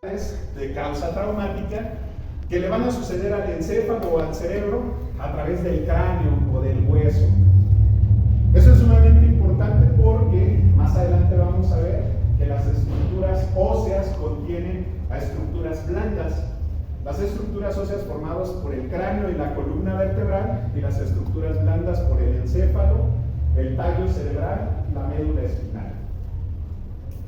de causa traumática que le van a suceder al encéfalo o al cerebro a través del cráneo o del hueso. Eso es sumamente importante porque más adelante vamos a ver que las estructuras óseas contienen a estructuras blandas. Las estructuras óseas formadas por el cráneo y la columna vertebral y las estructuras blandas por el encéfalo, el tallo cerebral y la médula espinal.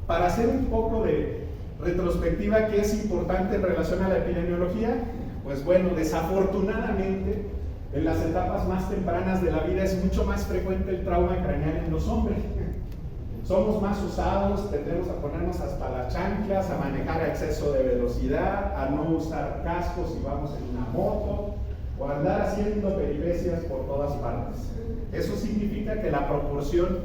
Para hacer un poco de retrospectiva que es importante en relación a la epidemiología, pues bueno, desafortunadamente en las etapas más tempranas de la vida es mucho más frecuente el trauma craneal en los hombres. Somos más usados, tendremos a ponernos hasta las chanclas, a manejar a exceso de velocidad, a no usar cascos si vamos en una moto, o a andar haciendo peripecias por todas partes. Eso significa que la proporción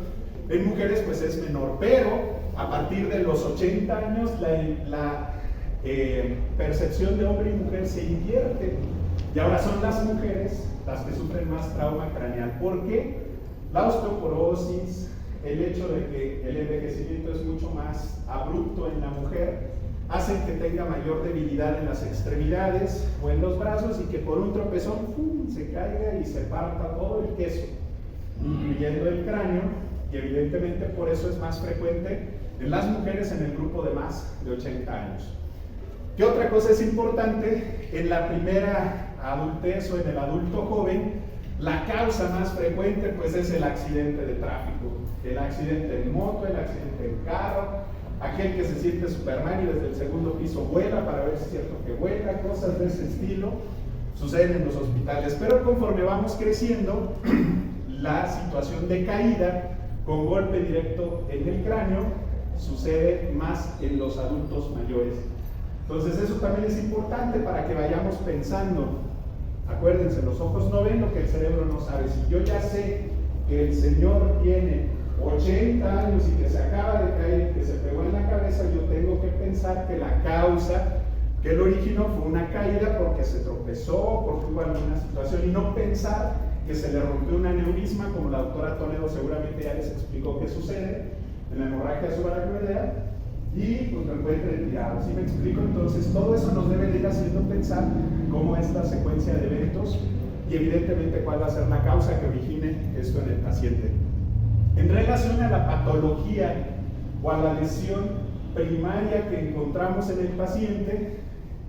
en mujeres pues es menor, pero a partir de los 80 años la percepción de hombre y mujer se invierte y ahora son las mujeres las que sufren más trauma craneal. ¿Por qué? La osteoporosis, el hecho de que el envejecimiento es mucho más abrupto en la mujer, hacen que tenga mayor debilidad en las extremidades o en los brazos y que por un tropezón se caiga y se parta todo el queso, incluyendo el cráneo, y evidentemente por eso es más frecuente en las mujeres en el grupo de más de 80 años. ¿Qué otra cosa es importante? En la primera adultez o en el adulto joven, la causa más frecuente pues es el accidente de tráfico, el accidente en moto, el accidente en carro, aquel que se siente Superman y desde el segundo piso vuela para ver si es cierto que vuela, cosas de ese estilo suceden en los hospitales. Pero conforme vamos creciendo, la situación de caída con golpe directo en el cráneo sucede más en los adultos mayores. Entonces eso también es importante para que vayamos pensando. Acuérdense, los ojos no ven lo que el cerebro no sabe. Si yo ya sé que el señor tiene 80 años y que se acaba de caer, que se pegó en la cabeza, yo tengo que pensar que la causa que lo originó fue una caída porque se tropezó, porque hubo alguna situación, y no pensar que se le rompió un aneurisma, como la doctora Toledo seguramente ya les explicó qué sucede en la hemorragia subaracnoidea, y pues lo encuentren tirado. ¿Sí me explico? Entonces todo eso nos debe de ir haciendo pensar cómo es la secuencia de eventos y evidentemente cuál va a ser la causa que origine esto en el paciente. En relación a la patología o a la lesión primaria que encontramos en el paciente,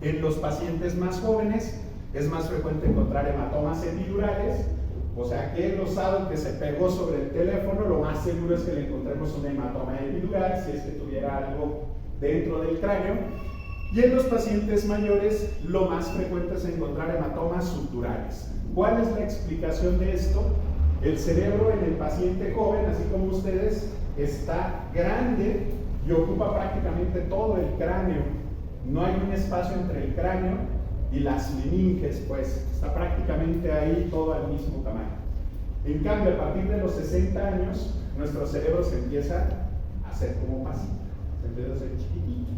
en los pacientes más jóvenes es más frecuente encontrar hematomas epidurales, o sea, aquel osado que se pegó sobre el teléfono, lo más seguro es que le encontremos un hematoma epidural, si es que tuviera algo dentro del cráneo. Y en los pacientes mayores, lo más frecuente es encontrar hematomas subdurales. ¿Cuál es la explicación de esto? El cerebro en el paciente joven, así como ustedes, está grande y ocupa prácticamente todo el cráneo. No hay un espacio entre el cráneo y las meninges, pues está prácticamente ahí todo al mismo tamaño. En cambio, a partir de los 60 años, nuestro cerebro se empieza a hacer como pasito, se empieza a hacer chiquitito.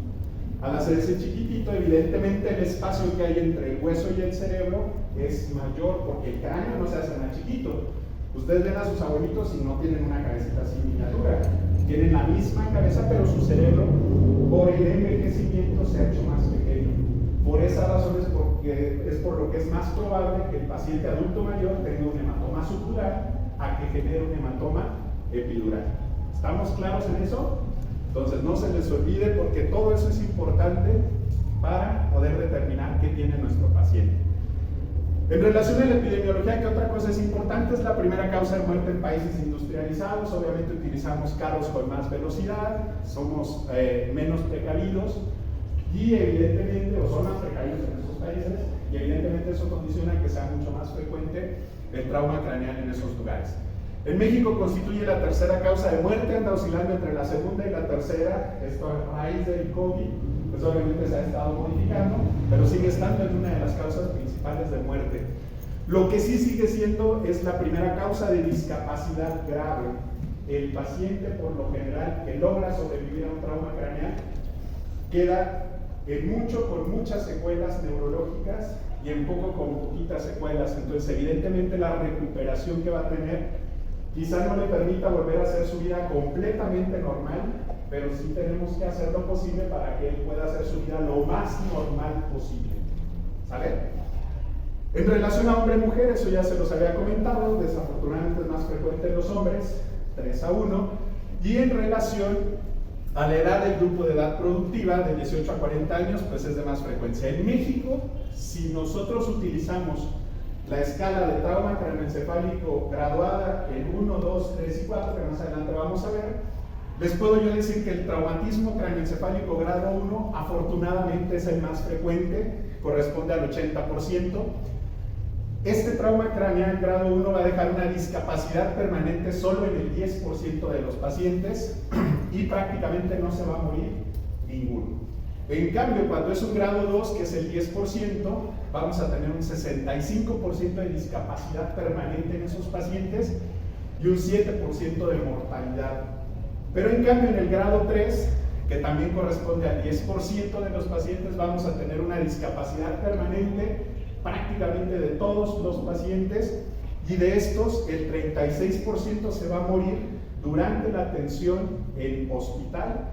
Al hacerse chiquitito, evidentemente el espacio que hay entre el hueso y el cerebro es mayor porque el cráneo no se hace más chiquito. Ustedes ven a sus abuelitos y no tienen una cabecita así miniatura, tienen la misma cabeza, pero su cerebro por el envejecimiento se ha hecho más pequeño. Por esa razón es por lo que es más probable que el paciente adulto mayor tenga un hematoma subdural a que genere un hematoma epidural. ¿Estamos claros en eso? Entonces no se les olvide porque todo eso es importante para poder determinar qué tiene nuestro paciente. En relación a la epidemiología, ¿qué otra cosa es importante? Es la primera causa de muerte en países industrializados. Obviamente utilizamos carros con más velocidad, somos menos precavidos y evidentemente, o son más precavidos en esos países, y evidentemente eso condiciona que sea mucho más frecuente el trauma craneal en esos lugares. En México constituye la tercera causa de muerte, anda oscilando entre la segunda y la tercera. Esto a raíz del COVID, pues obviamente se ha estado modificando, pero sigue estando en una de las causas principales de muerte. Lo que sí sigue siendo es la primera causa de discapacidad grave. El paciente, por lo general, que logra sobrevivir a un trauma craneal, queda en mucho con muchas secuelas neurológicas y en poco con poquitas secuelas. Entonces, evidentemente, la recuperación que va a tener quizá no le permita volver a hacer su vida completamente normal, pero sí tenemos que hacer lo posible para que él pueda hacer su vida lo más normal posible. ¿Sale? En relación a hombre-mujer, eso ya se los había comentado, desafortunadamente es más frecuente en los hombres, 3:1, y en relación a la edad del grupo de edad productiva, de 18 a 40 años, pues es de más frecuencia. En México, si nosotros utilizamos la escala de trauma craneoencefálico graduada en 1, 2, 3 y 4, que más adelante vamos a ver, les puedo yo decir que el traumatismo craneoencefálico grado 1, afortunadamente es el más frecuente, corresponde al 80%. Este trauma craneal grado 1 va a dejar una discapacidad permanente solo en el 10% de los pacientes y prácticamente no se va a morir ninguno. En cambio, cuando es un grado 2, que es el 10%, vamos a tener un 65% de discapacidad permanente en esos pacientes y un 7% de mortalidad. Pero en cambio, en el grado 3, que también corresponde al 10% de los pacientes, vamos a tener una discapacidad permanente prácticamente de todos los pacientes, y de estos el 36% se va a morir durante la atención en hospital,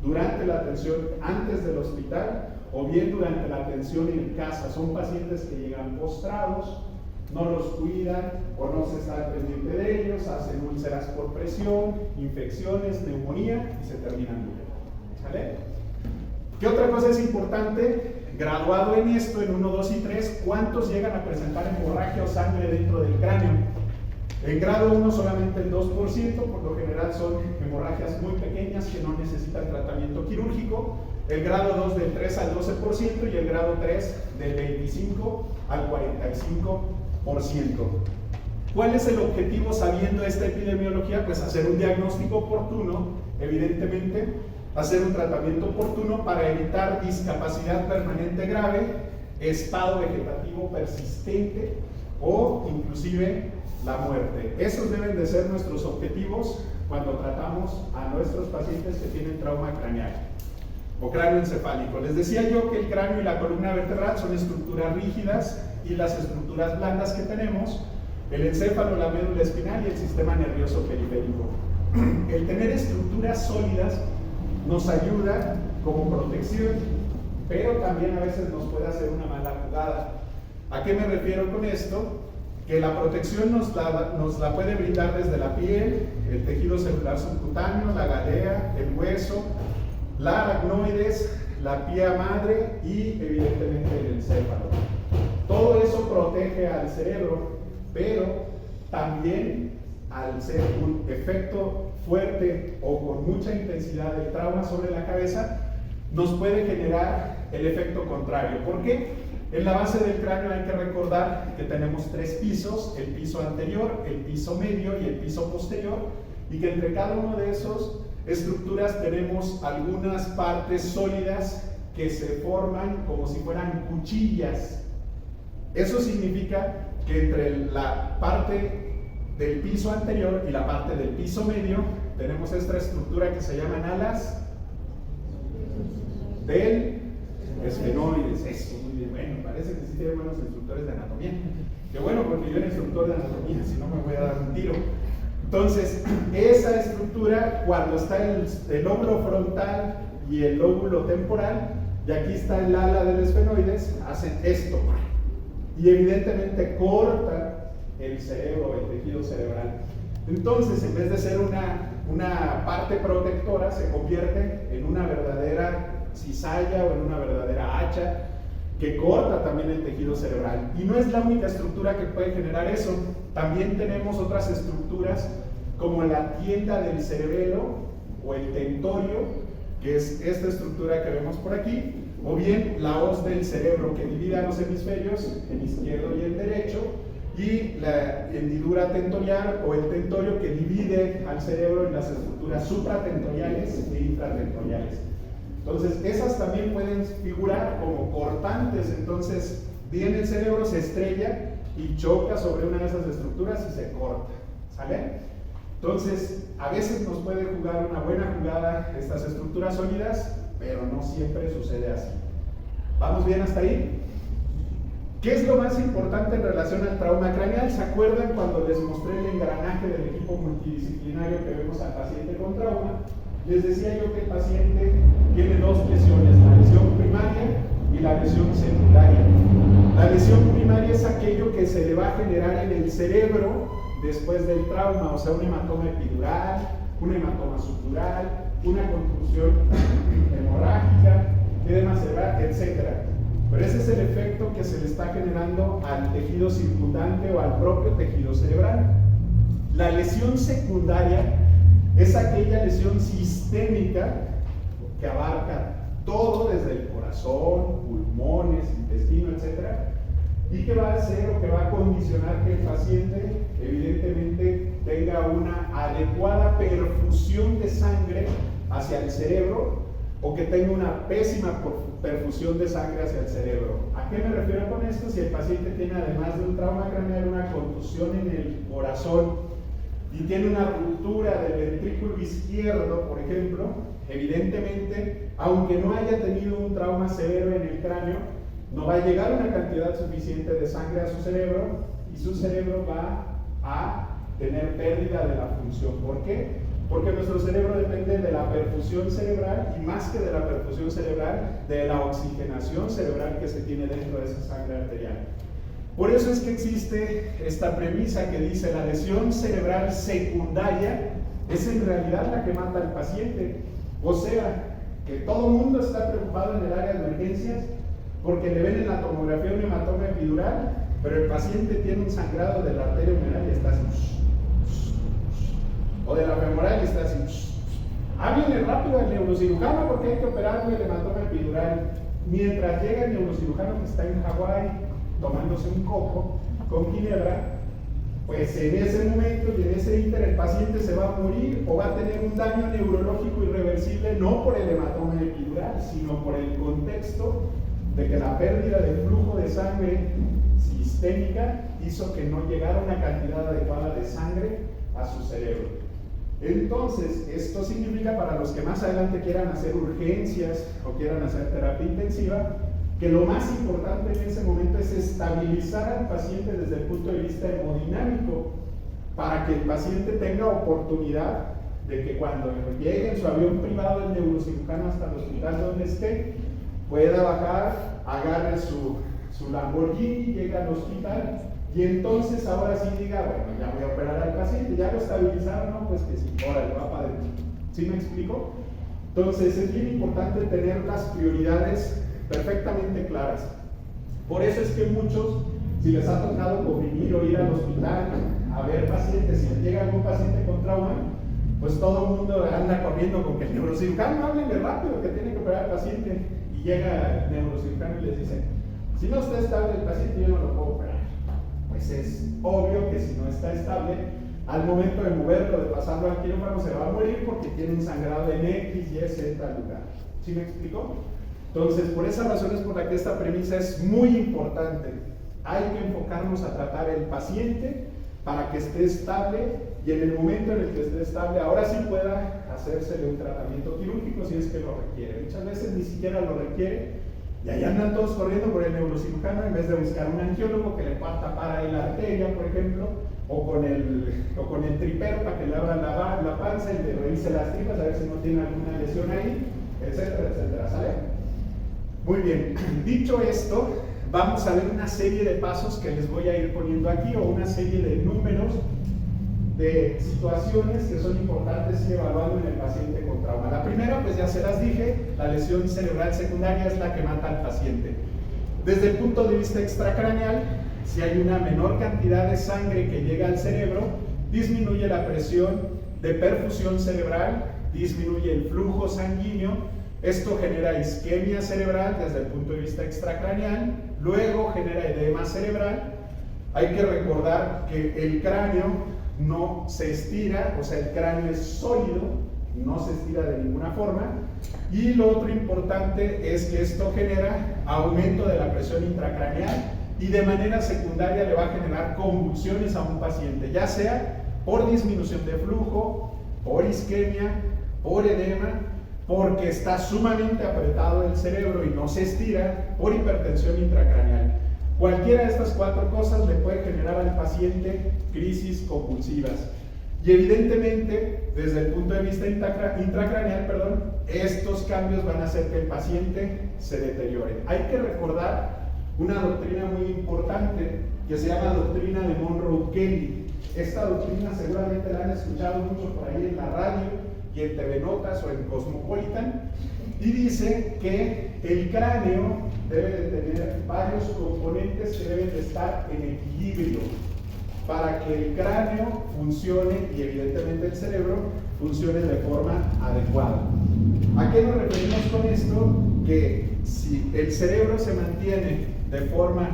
durante la atención antes del hospital o bien durante la atención en casa. Son pacientes que llegan postrados, no los cuidan o no se está al pendiente de ellos, hacen úlceras por presión, infecciones, neumonía y se terminan muriendo. ¿Vale? ¿Qué otra cosa es importante? Graduado en esto, en 1, 2 y 3, ¿cuántos llegan a presentar hemorragia o sangre dentro del cráneo? En grado 1 solamente el 2%, por lo general son hemorragias muy pequeñas que no necesitan tratamiento quirúrgico. El grado 2 del 3 al 12% y el grado 3 del 25 al 45%. ¿Cuál es el objetivo sabiendo esta epidemiología? Pues hacer un diagnóstico oportuno, evidentemente, hacer un tratamiento oportuno para evitar discapacidad permanente grave, estado vegetativo persistente o inclusive la muerte. Esos deben de ser nuestros objetivos cuando tratamos a nuestros pacientes que tienen trauma craneal o cráneoencefálico. Les decía yo que el cráneo y la columna vertebral son estructuras rígidas y las estructuras blandas que tenemos, el encéfalo, la médula espinal y el sistema nervioso periférico. El tener estructuras sólidas nos ayuda como protección, pero también a veces nos puede hacer una mala jugada. ¿A qué me refiero con esto? Que la protección nos la puede brindar desde la piel, el tejido celular subcutáneo, la galea, el hueso, la aracnoides, la pía madre y evidentemente el encéfalo. Todo eso protege al cerebro, pero también al ser un efecto fuerte o con mucha intensidad del trauma sobre la cabeza, nos puede generar el efecto contrario. ¿Por qué? En la base del cráneo hay que recordar que tenemos 3 pisos, el piso anterior, el piso medio y el piso posterior, y que entre cada uno de esos estructuras tenemos algunas partes sólidas que se forman como si fueran cuchillas. Eso significa que entre la parte del piso anterior y la parte del piso medio tenemos esta estructura que se llaman alas del esfenoides. Eso, muy bien. Bueno, parece que sí tienen buenos instructores de anatomía. Qué bueno, porque yo era instructor de anatomía, si no me voy a dar un tiro. Entonces, esa estructura, cuando está el lóbulo frontal y el lóbulo temporal, y aquí está el ala del esfenoides, hacen esto. Y evidentemente corta el cerebro, el tejido cerebral. Entonces, en vez de ser una parte protectora, se convierte en una verdadera cizalla o en una verdadera hacha que corta también el tejido cerebral. Y no es la única estructura que puede generar eso. También tenemos otras estructuras como la tienda del cerebelo o el tentorio, que es esta estructura que vemos por aquí, o bien la hoz del cerebro que divide a los hemisferios, el izquierdo y el derecho, y la hendidura tentorial o el tentorio que divide al cerebro en las estructuras supratentoriales e infratentoriales. Entonces, esas también pueden figurar como cortantes. Entonces, viene el cerebro, se estrella y choca sobre una de esas estructuras y se corta. ¿Sale? Entonces, a veces nos puede jugar una buena jugada estas estructuras sólidas, pero no siempre sucede así. ¿Vamos bien hasta ahí? ¿Qué es lo más importante en relación al trauma craneal? ¿Se acuerdan cuando les mostré el engranaje del equipo multidisciplinario que vemos al paciente con trauma? Les decía yo que el paciente tiene dos lesiones, la lesión primaria y la lesión secundaria. La lesión primaria es aquello que se le va a generar en el cerebro después del trauma, o sea, un hematoma epidural, un hematoma subdural, una contusión hemorrágica, edema cerebral, etc. Pero ese es el efecto que se le está generando al tejido circundante o al propio tejido cerebral. La lesión secundaria es aquella lesión sistémica que abarca todo desde el corazón, pulmones, intestino, etc. Y que va a hacer o que va a condicionar que el paciente evidentemente tenga una adecuada perfusión de sangre hacia el cerebro o que tenga una pésima perfusión de sangre hacia el cerebro. ¿A qué me refiero con esto? Si el paciente tiene, además de un trauma craneal, una contusión en el corazón y tiene una ruptura del ventrículo izquierdo, por ejemplo, evidentemente, aunque no haya tenido un trauma severo en el cráneo, no va a llegar una cantidad suficiente de sangre a su cerebro y su cerebro va a tener pérdida de la función. ¿Por qué? Porque nuestro cerebro depende de la perfusión cerebral y más que de la perfusión cerebral, de la oxigenación cerebral que se tiene dentro de esa sangre arterial. Por eso es que existe esta premisa que dice la lesión cerebral secundaria es en realidad la que mata al paciente. O sea, que todo el mundo está preocupado en el área de emergencias porque le ven en la tomografía un hematoma epidural, pero el paciente tiene un sangrado de la arteria umeral y está así. O de la femoral y está así. Háblenle rápido al neurocirujano porque hay que operarle el hematoma epidural. Mientras llega el neurocirujano que está en Hawái tomándose un coco con ginebra, pues en ese momento y en ese ínter el paciente se va a morir o va a tener un daño neurológico irreversible, no por el hematoma epidural, sino por el contexto de que la pérdida de flujo de sangre sistémica hizo que no llegara una cantidad adecuada de sangre a su cerebro. Entonces, esto significa para los que más adelante quieran hacer urgencias o quieran hacer terapia intensiva, que lo más importante en ese momento es estabilizar al paciente desde el punto de vista hemodinámico, para que el paciente tenga oportunidad de que cuando llegue en su avión privado el neurocirujano hasta el hospital donde esté, pueda bajar, agarre su Lamborghini, llegue al hospital y entonces ahora sí diga, bueno, ya voy a operar al paciente, ya lo estabilizaron, ¿no? Pues que sí, órale, va para adentro. ¿Sí me explico? Entonces es bien importante tener las prioridades perfectamente claras. Por eso es que muchos, si les ha tocado convivir o ir al hospital a ver pacientes, si les llega algún paciente con trauma, pues todo el mundo anda corriendo con que el neurocirujano háblenle rápido que tiene que operar al paciente. Y llega el neurocirujano y les dice, si no está estable el paciente yo no lo puedo operar. Pues es obvio que si no está estable, al momento de moverlo, de pasarlo al quirófano, se va a morir porque tiene un sangrado en X, Y, Z lugar. ¿Sí me explico? Entonces, por esa razón es por la que esta premisa es muy importante. Hay que enfocarnos a tratar el paciente para que esté estable y en el momento en el que esté estable, ahora sí pueda hacérsele un tratamiento quirúrgico si es que lo requiere. Muchas veces ni siquiera lo requiere y ahí andan todos corriendo por el neurocirujano en vez de buscar un angiólogo que le pueda tapar ahí la arteria, por ejemplo, o con el tripero para que le abra la panza y le revise las tripas a ver si no tiene alguna lesión ahí, etcétera, etcétera. ¿Sale? Muy bien, dicho esto, vamos a ver una serie de pasos que les voy a ir poniendo aquí o una serie de números de situaciones que son importantes ir evaluando en el paciente con trauma. La primera, pues ya se las dije, la lesión cerebral secundaria es la que mata al paciente. Desde el punto de vista extracraneal, si hay una menor cantidad de sangre que llega al cerebro, disminuye la presión de perfusión cerebral, disminuye el flujo sanguíneo. Esto genera isquemia cerebral desde el punto de vista extracraneal, luego genera edema cerebral. Hay que recordar que el cráneo no se estira, o sea, el cráneo es sólido, no se estira de ninguna forma. Y lo otro importante es que esto genera aumento de la presión intracraneal y de manera secundaria le va a generar convulsiones a un paciente, ya sea por disminución de flujo, por isquemia, por edema, porque está sumamente apretado el cerebro y no se estira, por hipertensión intracraneal. Cualquiera de estas cuatro cosas le puede generar al paciente crisis convulsivas. Y evidentemente, desde el punto de vista intracraneal, estos cambios van a hacer que el paciente se deteriore. Hay que recordar una doctrina muy importante que se llama doctrina de Monroe-Kelly. Esta doctrina seguramente la han escuchado mucho por ahí en la radio y en TV Notas o en Cosmopolitan, y dice que el cráneo debe de tener varios componentes que deben de estar en equilibrio para que el cráneo funcione y evidentemente el cerebro funcione de forma adecuada. ¿A qué nos referimos con esto? Que si el cerebro se mantiene de forma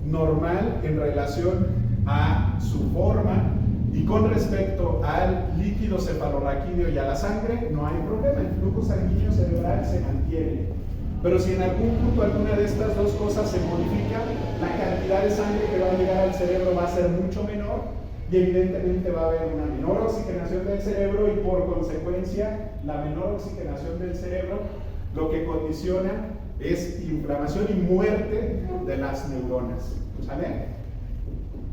normal en relación a su forma y con respecto al líquido cefalorraquídeo y a la sangre, no hay problema, el flujo sanguíneo cerebral se mantiene. Pero si en algún punto alguna de estas dos cosas se modifica, la cantidad de sangre que va a llegar al cerebro va a ser mucho menor y evidentemente va a haber una menor oxigenación del cerebro y por consecuencia la menor oxigenación del cerebro lo que condiciona es inflamación y muerte de las neuronas. ¿Sale?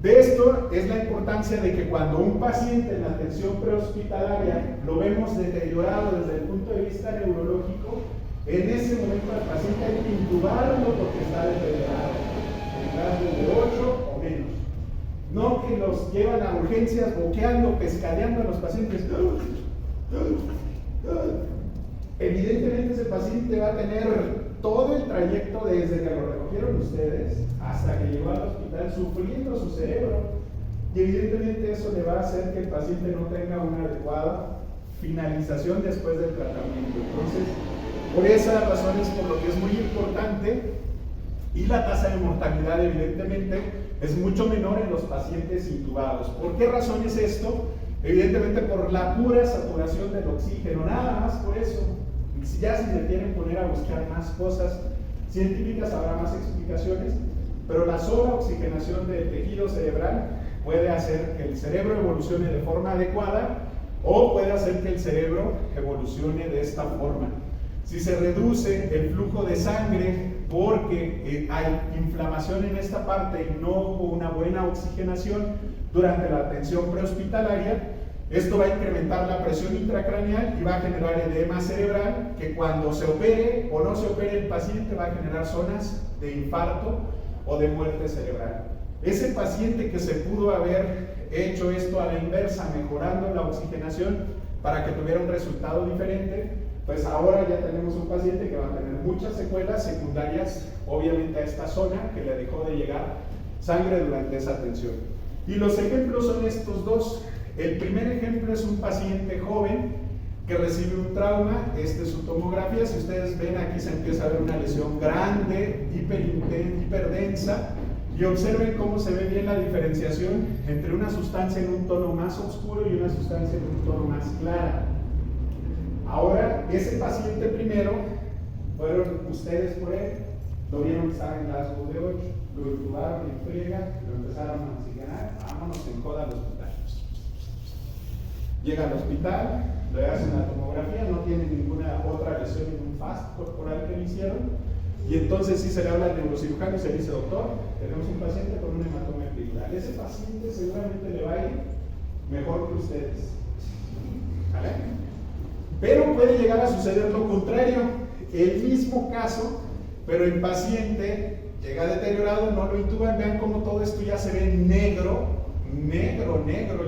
De esto es la importancia de que cuando un paciente en la atención prehospitalaria lo vemos deteriorado desde el punto de vista neurológico, en ese momento al paciente hay que intubarlo porque está deteriorado, en grados de 8 o menos. No que los llevan a urgencias boqueando, pescadeando a los pacientes. Evidentemente ese paciente va a tener todo el trayecto desde que lo recogieron ustedes hasta que llegó al hospital sufriendo su cerebro, y evidentemente eso le va a hacer que el paciente no tenga una adecuada finalización después del tratamiento. Entonces, por esas razones, por lo que es muy importante, y la tasa de mortalidad evidentemente es mucho menor en los pacientes intubados. ¿Por qué razón es esto? Evidentemente por la pura saturación del oxígeno, nada más por eso. Ya si se quieren poner a buscar más cosas científicas habrá más explicaciones, pero la sola oxigenación del tejido cerebral puede hacer que el cerebro evolucione de forma adecuada o puede hacer que el cerebro evolucione de esta forma. Si se reduce el flujo de sangre porque hay inflamación en esta parte y no hubo una buena oxigenación durante la atención prehospitalaria, esto va a incrementar la presión intracraneal y va a generar edema cerebral que cuando se opere o no se opere el paciente va a generar zonas de infarto o de muerte cerebral. Ese paciente que se pudo haber hecho esto a la inversa, mejorando la oxigenación para que tuviera un resultado diferente, pues ahora ya tenemos un paciente que va a tener muchas secuelas secundarias, obviamente a esta zona que le dejó de llegar sangre durante esa atención. Y los ejemplos son estos dos. El primer ejemplo es un paciente joven que recibe un trauma. Esta es su tomografía. Si ustedes ven, aquí se empieza a ver una lesión grande, hiperdensa, y observen cómo se ve bien la diferenciación entre una sustancia en un tono más oscuro y una sustancia en un tono más clara. Ahora, ese paciente primero, fueron ustedes por él, lo vieron que estaba en Glasgow de 8, lo intubaron en friega, lo empezaron a oxigenar, vámonos en coda al hospital. Llega al hospital, le hacen la tomografía, no tiene ninguna otra lesión en un FAST corporal que le hicieron, y entonces sí se le habla al neurocirujano y se le dice: doctor, tenemos un paciente con un hematoma epidural. Ese paciente seguramente le va a ir mejor que ustedes. ¿Vale? Pero puede llegar a suceder lo contrario, el mismo caso, pero el paciente llega deteriorado, no lo intuban, vean cómo todo esto ya se ve negro,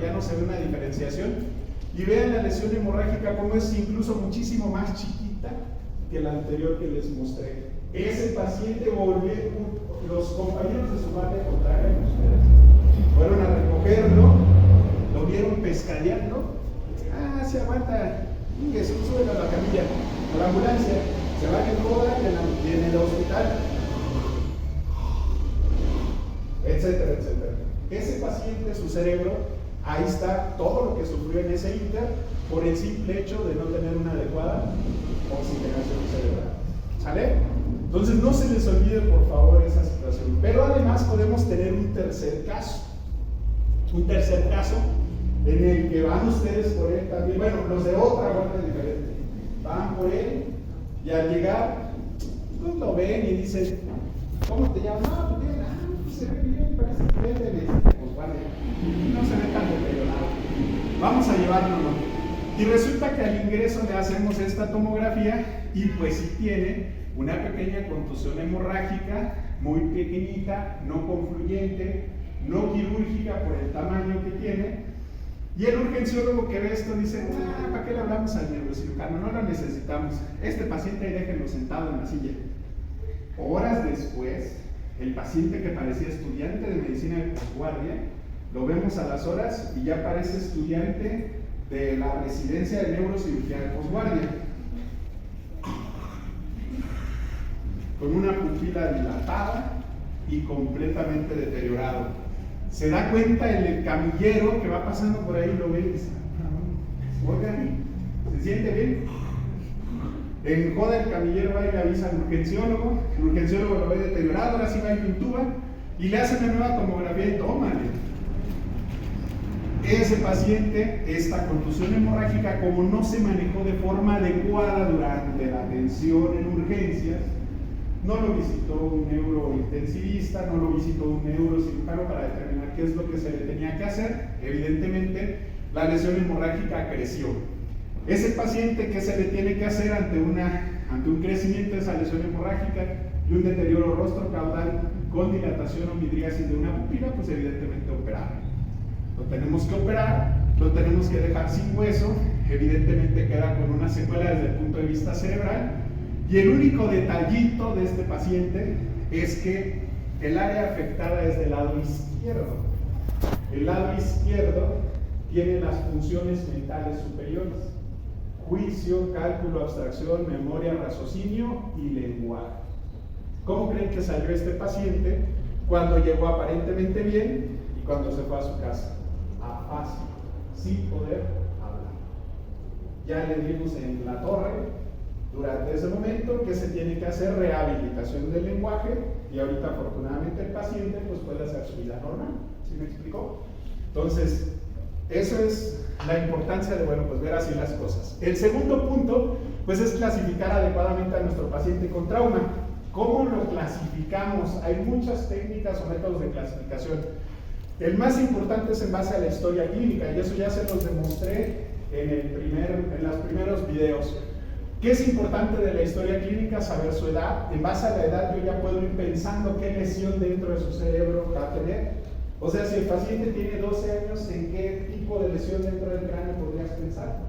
ya no se ve una diferenciación, y vean la lesión hemorrágica como es incluso muchísimo más chiquita que la anterior que les mostré. Ese paciente volvió, los compañeros de su parte contraria, fueron a recogerlo, lo vieron pescadeando, se aguanta, que se sube a la camilla, a la ambulancia, se va en coda y en el hospital, etcétera, etcétera. Ese paciente, su cerebro, ahí está todo lo que sufrió en ese inter por el simple hecho de no tener una adecuada oxigenación cerebral. ¿Sale? Entonces no se les olvide por favor esa situación. Pero además podemos tener un tercer caso. Un tercer caso en el que van ustedes por él también. Bueno, los de otra guardia diferente. Van por él y al llegar, pues lo ven y dicen: ¿cómo te llamas? No, pues se ve bien, parece que vende. Pues guardia. No se ve tan deteriorado. vamos a llevárnoslo. Y resulta que al ingreso le hacemos esta tomografía y pues sí tiene una pequeña contusión hemorrágica, muy pequeñita, no confluyente, no quirúrgica por el tamaño que tiene. Y el urgenciólogo que ve esto dice, ¿para qué le hablamos al neurocirujano? No lo necesitamos. Este paciente ahí déjenlo sentado en la silla. Horas después, el paciente que parecía estudiante de medicina de posguardia, lo vemos a las horas y ya parece estudiante de la residencia de neurocirugía de posguardia. Con una pupila dilatada y completamente deteriorado. Se da cuenta el camillero que va pasando por ahí, lo ve y dice, oiga, ¿se siente bien? En joda el camillero va y le avisa al urgenciólogo, el urgenciólogo lo ve deteriorado, ahora sí va y lo intuba y le hace una nueva tomografía y tómale. Ese paciente, esta contusión hemorrágica, como no se manejó de forma adecuada durante la atención en urgencias, no lo visitó un neurointensivista, no lo visitó un neurocirujano para determinar qué es lo que se le tenía que hacer. Evidentemente, la lesión hemorrágica creció. Ese paciente, ¿qué se le tiene que hacer ante un crecimiento de esa lesión hemorrágica y un deterioro rostrocaudal con dilatación o midriasis de una pupila? Pues evidentemente operable. Lo tenemos que operar, lo tenemos que dejar sin hueso, evidentemente queda con una secuela desde el punto de vista cerebral. Y el único detallito de este paciente es que el área afectada es del lado izquierdo. El lado izquierdo tiene las funciones mentales superiores: juicio, cálculo, abstracción, memoria, raciocinio y lenguaje. ¿Cómo creen que salió este paciente cuando llegó aparentemente bien y cuando se fue a su casa? Afásico, sin poder hablar. Ya le dimos en la torre durante ese momento que se tiene que hacer rehabilitación del lenguaje y ahorita afortunadamente el paciente pues puede hacer su vida normal. ¿Sí me explicó? Entonces, eso es la importancia de, bueno, pues ver así las cosas. El segundo punto, pues es clasificar adecuadamente a nuestro paciente con trauma. ¿Cómo lo clasificamos? Hay muchas técnicas o métodos de clasificación. El más importante es en base a la historia clínica, y eso ya se los demostré en los primeros videos. ¿Qué es importante de la historia clínica? Saber su edad. En base a la edad yo ya puedo ir pensando qué lesión dentro de su cerebro va a tener. O sea, si el paciente tiene 12 años, ¿en qué tipo de lesión dentro del cráneo podrías pensar?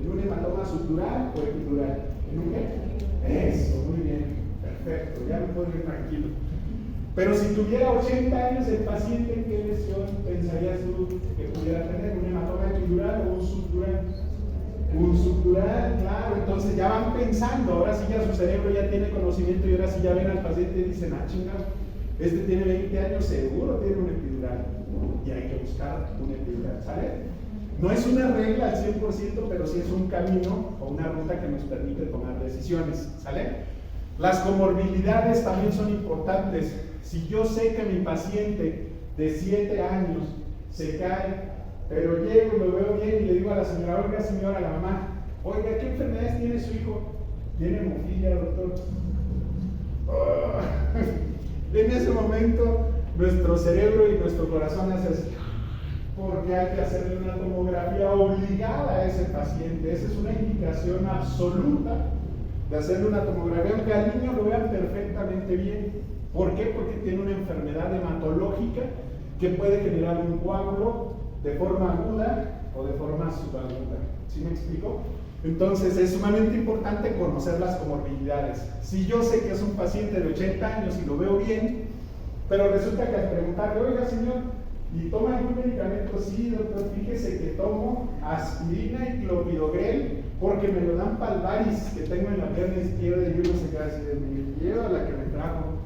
¿En un hematoma subdural o epidural? ¿En un qué? Eso, muy bien, perfecto, ya me puedo ir tranquilo. Pero si tuviera 80 años el paciente, ¿en qué lesión pensarías tú que pudiera tener? ¿Un hematoma epidural o un subdural? Un subdural, claro. Entonces ya van pensando, ahora sí ya su cerebro ya tiene conocimiento y ahora sí ya ven al paciente y dicen, chingado, este tiene 20 años, seguro tiene un epidural. Y hay que buscar un epidural, ¿sale? No es una regla al 100%, pero sí es un camino o una ruta que nos permite tomar decisiones, ¿sale? Las comorbilidades también son importantes. Si yo sé que mi paciente de 7 años se cae, pero llego y lo veo bien y le digo a la señora, oiga señora, a la mamá, oiga, ¿qué enfermedades tiene su hijo? Tiene hemofilia, doctor. En ese momento, nuestro cerebro y nuestro corazón hacen así, porque hay que hacerle una tomografía obligada a ese paciente. Esa es una indicación absoluta de hacerle una tomografía, aunque al niño lo vean perfectamente bien. ¿Por qué? Porque tiene una enfermedad hematológica que puede generar un coágulo de forma aguda o de forma subaguda. ¿Sí me explico? Entonces es sumamente importante conocer las comorbilidades. Si yo sé que es un paciente de 80 años y lo veo bien, pero resulta que al preguntarle, oiga señor, ¿y toma algún medicamento? Sí, doctor, fíjese que tomo aspirina y clopidogrel porque me lo dan para el varis que tengo en la pierna izquierda y uno se queda así de me lleva la que me trajo.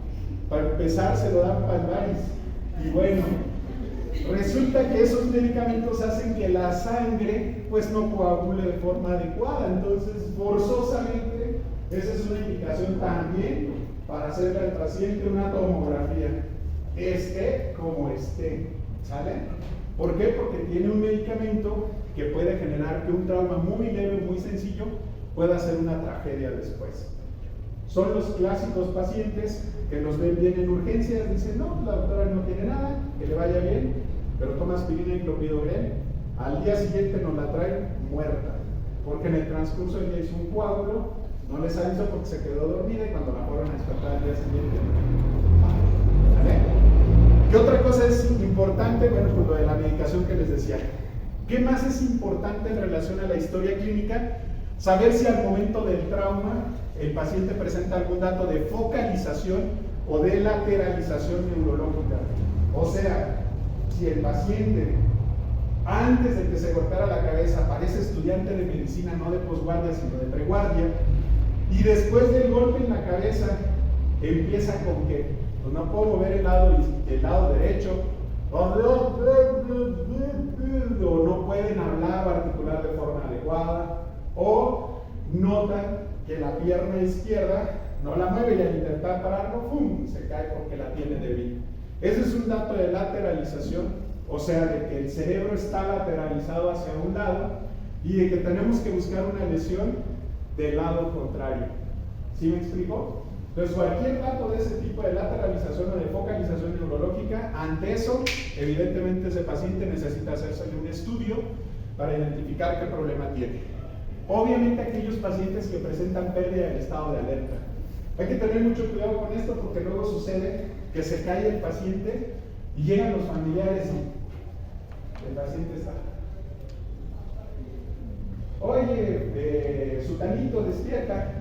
Para empezar se lo dan para el varis. Y bueno, resulta que esos medicamentos hacen que la sangre pues no coagule de forma adecuada. Entonces, forzosamente, esa es una indicación también para hacerle al paciente una tomografía. Esté como esté, ¿sale? ¿Por qué? Porque tiene un medicamento que puede generar que un trauma muy leve, muy sencillo, pueda ser una tragedia después. Son los clásicos pacientes que los ven bien en urgencias, dicen, no, la doctora no tiene nada, que le vaya bien, pero toma aspirina y clopidogrel, al día siguiente nos la traen muerta, porque en el transcurso del día hizo un coágulo, no les avisó porque se quedó dormida y cuando la fueron a despertar al día siguiente, ¿vale? ¿Qué otra cosa es importante? Bueno, pues lo de la medicación que les decía. ¿Qué más es importante en relación a la historia clínica? Saber si al momento del trauma el paciente presenta algún dato de focalización o de lateralización neurológica. O sea, si el paciente antes de que se cortara la cabeza parece estudiante de medicina, no de posguardia sino de preguardia, y después del golpe en la cabeza empieza con que pues no puedo mover el lado derecho, o no pueden hablar o articular de forma adecuada, o notan que la pierna izquierda no la mueve y al intentar pararlo, ¡pum!, se cae porque la tiene débil. Ese es un dato de lateralización, o sea, de que el cerebro está lateralizado hacia un lado y de que tenemos que buscar una lesión del lado contrario. ¿Sí me explico? Entonces, cualquier dato de ese tipo de lateralización o de focalización neurológica, ante eso, evidentemente ese paciente necesita hacerse un estudio para identificar qué problema tiene. Obviamente aquellos pacientes que presentan pérdida del estado de alerta. Hay que tener mucho cuidado con esto porque luego sucede que se cae el paciente y llegan los familiares y el paciente está: oye, sutanito, despierta.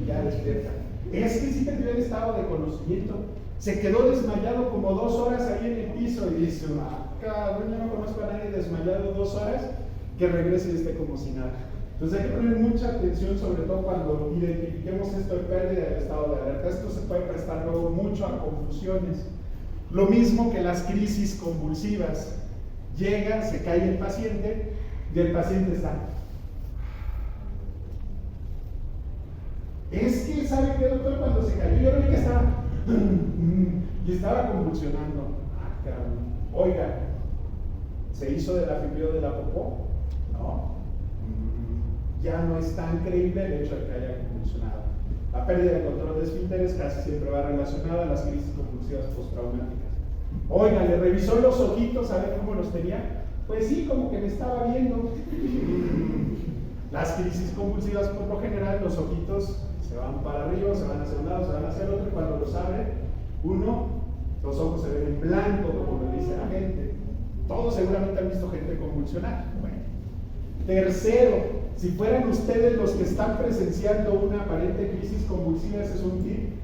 Y ya despierta. Es que sí perdió el estado de conocimiento. Se quedó desmayado como 2 horas ahí en el piso y dice: cabrón, yo no conozco a nadie desmayado 2 horas que regrese y esté como si nada. Entonces hay que poner mucha atención, sobre todo cuando identifiquemos esto de pérdida del estado de alerta. Esto se puede prestar luego mucho a confusiones. Lo mismo que las crisis convulsivas. Llega, se cae el paciente y el paciente está: es que, ¿sabe qué, doctor? Cuando se cayó, yo vi que estaba y estaba convulsionando. Oiga, ¿se hizo de la fibrio de la popó? No. Ya no es tan creíble el hecho de que haya convulsionado. La pérdida de control de esfínteres casi siempre va relacionada a las crisis convulsivas postraumáticas. Oiga, ¿le revisó los ojitos a ver cómo los tenía? Pues sí, como que me estaba viendo. Las crisis convulsivas, por lo general, los ojitos se van para arriba, se van hacia un lado, se van hacia el otro, y cuando los abre, los ojos se ven en blanco, como le dice la gente. Todos seguramente han visto gente convulsionar. Bueno. Tercero, si fueran ustedes los que están presenciando una aparente crisis convulsiva, ese es un tip: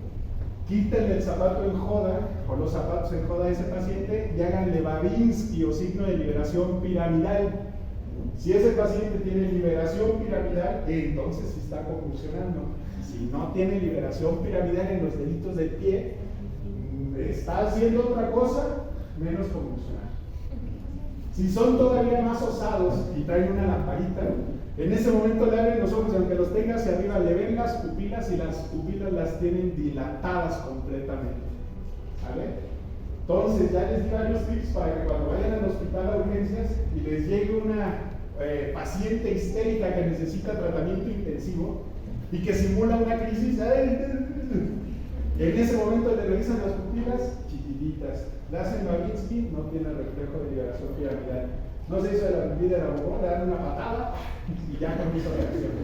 quítenle el zapato en joda o los zapatos en joda a ese paciente y háganle Babinski o signo de liberación piramidal. Si ese paciente tiene liberación piramidal, entonces sí está convulsionando. Si no tiene liberación piramidal en los deditos del pie, está haciendo otra cosa menos convulsionar. Si son todavía más osados y traen una lamparita, en ese momento le abren los ojos y aunque los tenga hacia arriba, le ven las pupilas y las pupilas las tienen dilatadas completamente. ¿Vale? Entonces ya les di varios tips para que cuando vayan al hospital a urgencias y les llegue una paciente histérica que necesita tratamiento intensivo y que simula una crisis, y en ese momento le revisan las pupilas chiquititas, le hacen Babinski, no tiene reflejo de liberación piramidal, no se hizo de la pupila de la boca, le dan una patada y ya con eso reacciona,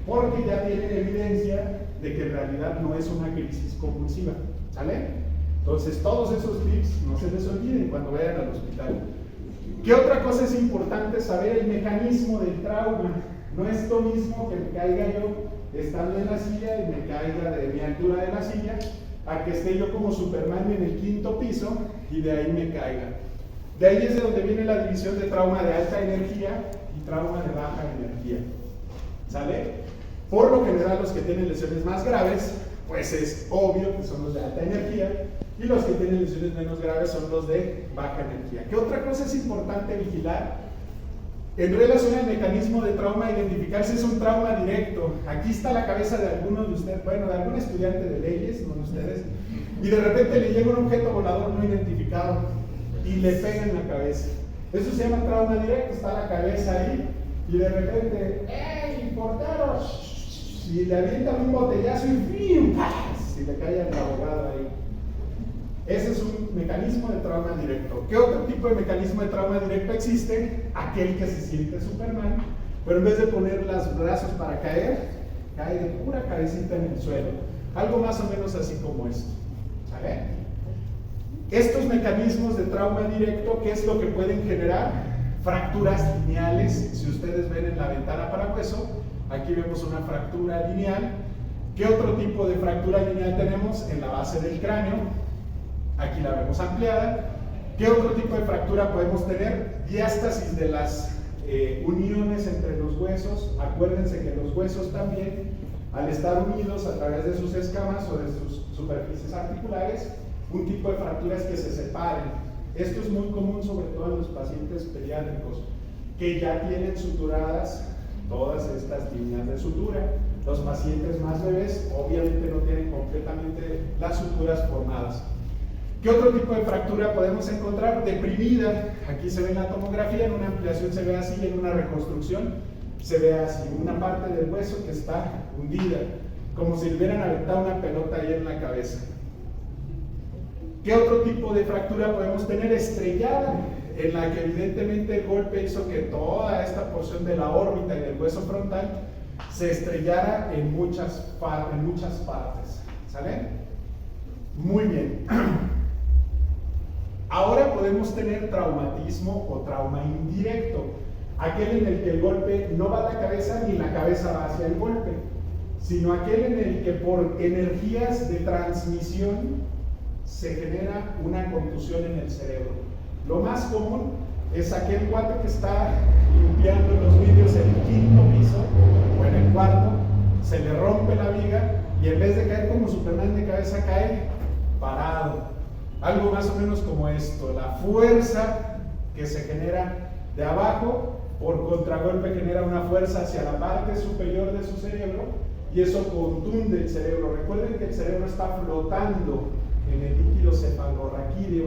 porque ya tienen evidencia de que en realidad no es una crisis convulsiva. ¿Sale? Entonces todos esos tips no se les olviden cuando vayan al hospital. ¿Qué otra cosa es importante? Saber el mecanismo del trauma. No es lo mismo que me caiga yo estando en la silla y me caiga de mi altura de la silla, a que esté yo como Superman en el 5º piso y de ahí me caiga. De ahí es de donde viene la división de trauma de alta energía y trauma de baja energía. ¿Sale? Por lo general los que tienen lesiones más graves, pues es obvio que son los de alta energía, y los que tienen lesiones menos graves son los de baja energía. ¿Qué otra cosa es importante vigilar? En relación al mecanismo de trauma, identificar si es un trauma directo. Aquí está la cabeza de alguno de ustedes, bueno, de algún estudiante de leyes, no de ustedes, y de repente le llega un objeto volador no identificado y le pega en la cabeza. Eso se llama trauma directo. Está la cabeza ahí y de repente, ¡ey, portero! Y le avientan un botellazo y ¡pim! Y le cae al abogado ahí. Ese es un mecanismo de trauma directo. ¿Qué otro tipo de mecanismo de trauma directo existe? Aquel que se siente Superman, pero en vez de poner los brazos para caer, cae de pura cabecita en el suelo. Algo más o menos así como esto. ¿Sale? Estos mecanismos de trauma directo, ¿qué es lo que pueden generar? Fracturas lineales. Si ustedes ven en la ventana para hueso, aquí vemos una fractura lineal. ¿Qué otro tipo de fractura lineal tenemos? En la base del cráneo. Aquí la vemos ampliada. ¿Qué otro tipo de fractura podemos tener? Diástasis de las uniones entre los huesos. Acuérdense que los huesos también, al estar unidos a través de sus escamas o de sus superficies articulares, un tipo de fractura es que se separen. Esto es muy común sobre todo en los pacientes pediátricos que ya tienen suturadas todas estas líneas de sutura. Los pacientes más bebés obviamente no tienen completamente las suturas formadas. ¿Qué otro tipo de fractura podemos encontrar? Deprimida. Aquí se ve en la tomografía, en una ampliación se ve así, en una reconstrucción se ve así, una parte del hueso que está hundida, como si le hubieran aventado una pelota ahí en la cabeza. ¿Qué otro tipo de fractura podemos tener? Estrellada, en la que evidentemente el golpe hizo que toda esta porción de la órbita y del hueso frontal se estrellara en muchas partes. ¿Sale? Muy bien. Ahora podemos tener traumatismo o trauma indirecto, aquel en el que el golpe no va a la cabeza ni la cabeza va hacia el golpe, sino aquel en el que por energías de transmisión se genera una contusión en el cerebro. Lo más común es aquel cuate que está limpiando los vidrios en el quinto piso o en el cuarto, se le rompe la viga y en vez de caer como Superman de cabeza cae parado. Algo más o menos como esto, la fuerza que se genera de abajo, por contragolpe genera una fuerza hacia la parte superior de su cerebro y eso contunde el cerebro. Recuerden que el cerebro está flotando en el líquido cefalorraquídeo,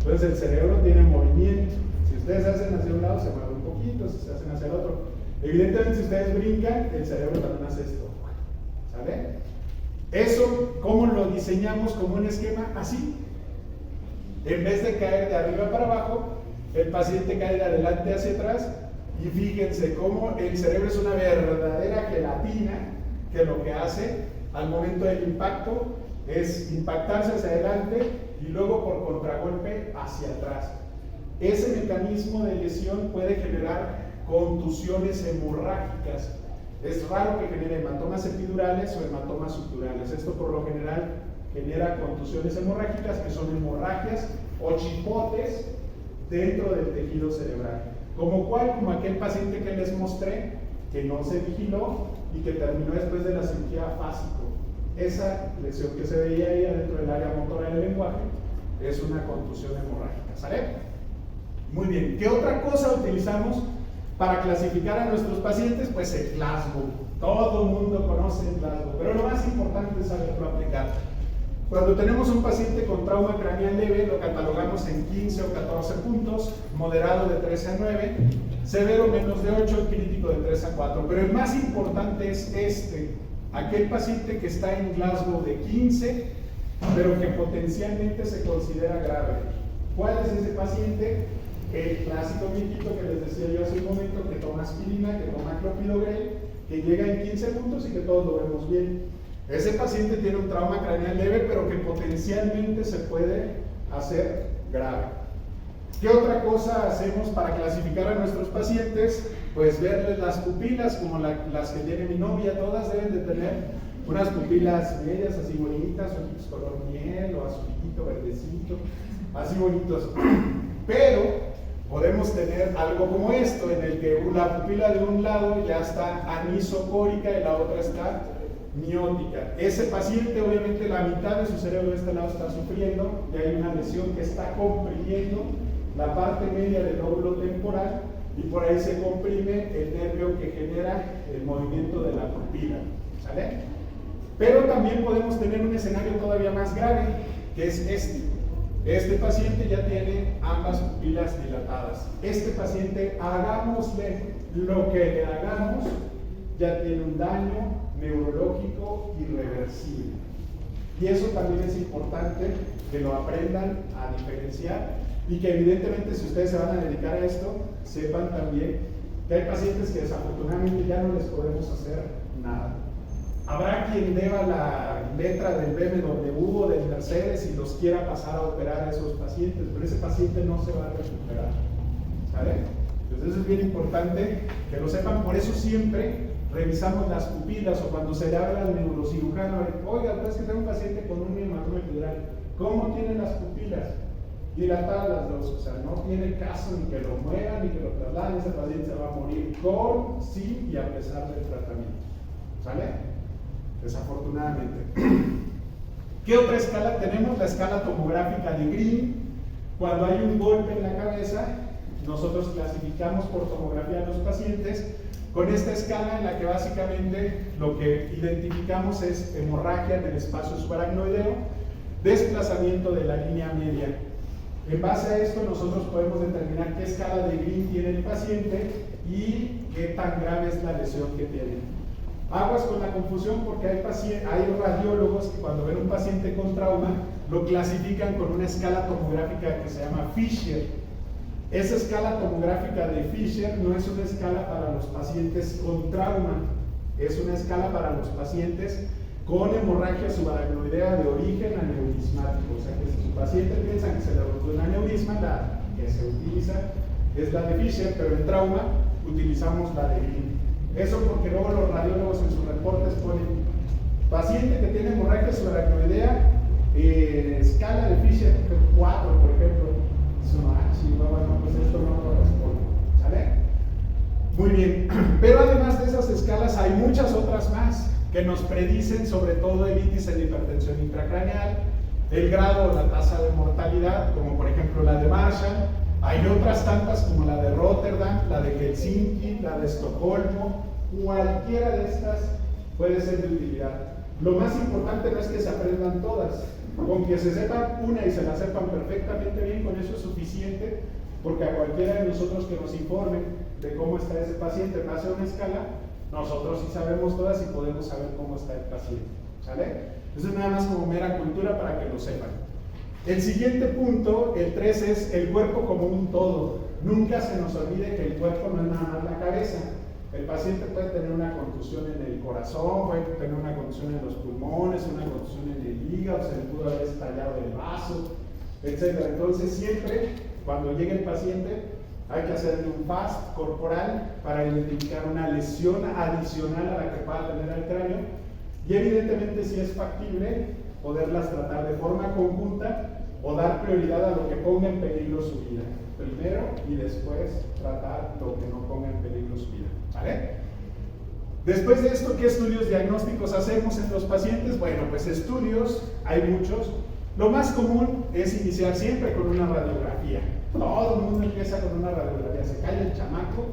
entonces el cerebro tiene movimiento. Si ustedes se hacen hacia un lado se mueve un poquito, si se hacen hacia el otro. Evidentemente si ustedes brincan, el cerebro también hace esto. ¿Sale? Eso, ¿cómo lo diseñamos como un esquema? Así. En vez de caer de arriba para abajo, el paciente cae de adelante hacia atrás y fíjense cómo el cerebro es una verdadera gelatina que lo que hace al momento del impacto es impactarse hacia adelante y luego por contragolpe hacia atrás. Ese mecanismo de lesión puede generar contusiones hemorrágicas. Es raro que genere hematomas epidurales o hematomas suturales. Esto por lo general genera contusiones hemorrágicas, que son hemorragias o chipotes dentro del tejido cerebral. Como aquel paciente que les mostré, que no se vigiló y que terminó después de la cirugía fásico. Esa lesión que se veía ahí dentro del área motora del lenguaje es una contusión hemorrágica. ¿Sale? Muy bien. ¿Qué otra cosa utilizamos para clasificar a nuestros pacientes? Pues el Glasgow. Todo el mundo conoce el Glasgow, pero lo más importante es saberlo aplicar. Cuando tenemos un paciente con trauma craneal leve, lo catalogamos en 15 o 14 puntos, moderado de 13 a 9, severo menos de 8, crítico de 3 a 4. Pero el más importante es aquel paciente que está en Glasgow de 15, pero que potencialmente se considera grave. ¿Cuál es ese paciente? El clásico viejito que les decía yo hace un momento, que toma aspirina, que toma clopidogrel, que llega en 15 puntos y que todos lo vemos bien. Ese paciente tiene un trauma craneal leve, pero que potencialmente se puede hacer grave. ¿Qué otra cosa hacemos para clasificar a nuestros pacientes? Pues verles las pupilas, como las que tiene mi novia. Todas deben de tener unas pupilas medias, así bonitas, ojitos color miel o azulito, verdecito, así bonitos. Pero podemos tener algo como esto, en el que la pupila de un lado ya está anisocórica y la otra está miótica. Ese paciente, obviamente, la mitad de su cerebro de este lado está sufriendo y hay una lesión que está comprimiendo la parte media del lóbulo temporal y por ahí se comprime el nervio que genera el movimiento de la pupila. ¿Sale? Pero también podemos tener un escenario todavía más grave, que es este. Este paciente ya tiene ambas pupilas dilatadas. Este paciente, hagámosle lo que le hagamos, ya tiene un daño neurológico irreversible. Y eso también es importante que lo aprendan a diferenciar y que evidentemente si ustedes se van a dedicar a esto, sepan también que hay pacientes que desafortunadamente ya no les podemos hacer nada. Habrá quien deba la letra del BMW o del Mercedes y los quiera pasar a operar a esos pacientes, pero ese paciente no se va a recuperar, ¿sale? Entonces eso es bien importante que lo sepan, por eso siempre revisamos las pupilas o cuando se le habla al neurocirujano, oiga, pues que tengo un paciente con un hematoma epidural, ¿cómo tiene las pupilas? Dilatadas las dos, o sea, no tiene caso ni que lo muevan ni que lo trasladen, ese paciente se va a morir con, sin y a pesar del tratamiento, ¿sale? Desafortunadamente. ¿Qué otra escala tenemos? La escala tomográfica de Green. Cuando hay un golpe en la cabeza, nosotros clasificamos por tomografía a los pacientes con esta escala en la que básicamente lo que identificamos es hemorragia en el espacio subaracnoideo, desplazamiento de la línea media. En base a esto nosotros podemos determinar qué escala de Green tiene el paciente y qué tan grave es la lesión que tiene. Aguas con la confusión porque hay radiólogos que cuando ven un paciente con trauma lo clasifican con una escala tomográfica que se llama Fisher. Esa escala tomográfica de Fisher no es una escala para los pacientes con trauma, es una escala para los pacientes con hemorragia subaracnoidea de origen aneurismático. O sea que si su paciente piensa que se le rompió un aneurisma, la que se utiliza es la de Fisher, pero en trauma utilizamos la de Green. Eso porque luego los radiólogos en sus reportes ponen paciente que tiene hemorragia subaracnoidea, escala de Fisher 4, por ejemplo. Eso no, pues esto no corresponde, ¿sale? Muy bien, pero además de esas escalas hay muchas otras más que nos predicen sobre todo el índice de hipertensión intracraneal, el grado o la tasa de mortalidad, como por ejemplo la de Marshall. Hay otras tantas como la de Rotterdam, la de Helsinki, la de Estocolmo, cualquiera de estas puede ser de utilidad. Lo más importante no es que se aprendan todas, con que se sepan una y se la sepan perfectamente bien, con eso es suficiente, porque a cualquiera de nosotros que nos informen de cómo está ese paciente en base a una escala, nosotros sí sabemos todas y podemos saber cómo está el paciente, ¿sale? Eso es nada más como mera cultura para que lo sepan. El siguiente punto, el 3, es el cuerpo como un todo. Nunca se nos olvide que el cuerpo no es nada más la cabeza. El paciente puede tener una contusión en el corazón, puede tener una contusión en los pulmones, una contusión en el hígado, se le pudo haber estallado el vaso, etc. Entonces siempre, cuando llegue el paciente, hay que hacerle un PAST corporal para identificar una lesión adicional a la que pueda tener el cráneo y evidentemente si es factible, poderlas tratar de forma conjunta o dar prioridad a lo que ponga en peligro su vida. Primero y después tratar lo que no ponga en peligro su vida, ¿vale? Después de esto, ¿qué estudios diagnósticos hacemos en los pacientes? Bueno, pues estudios, hay muchos. Lo más común es iniciar siempre con una radiografía. Todo el mundo empieza con una radiografía. Se cae el chamaco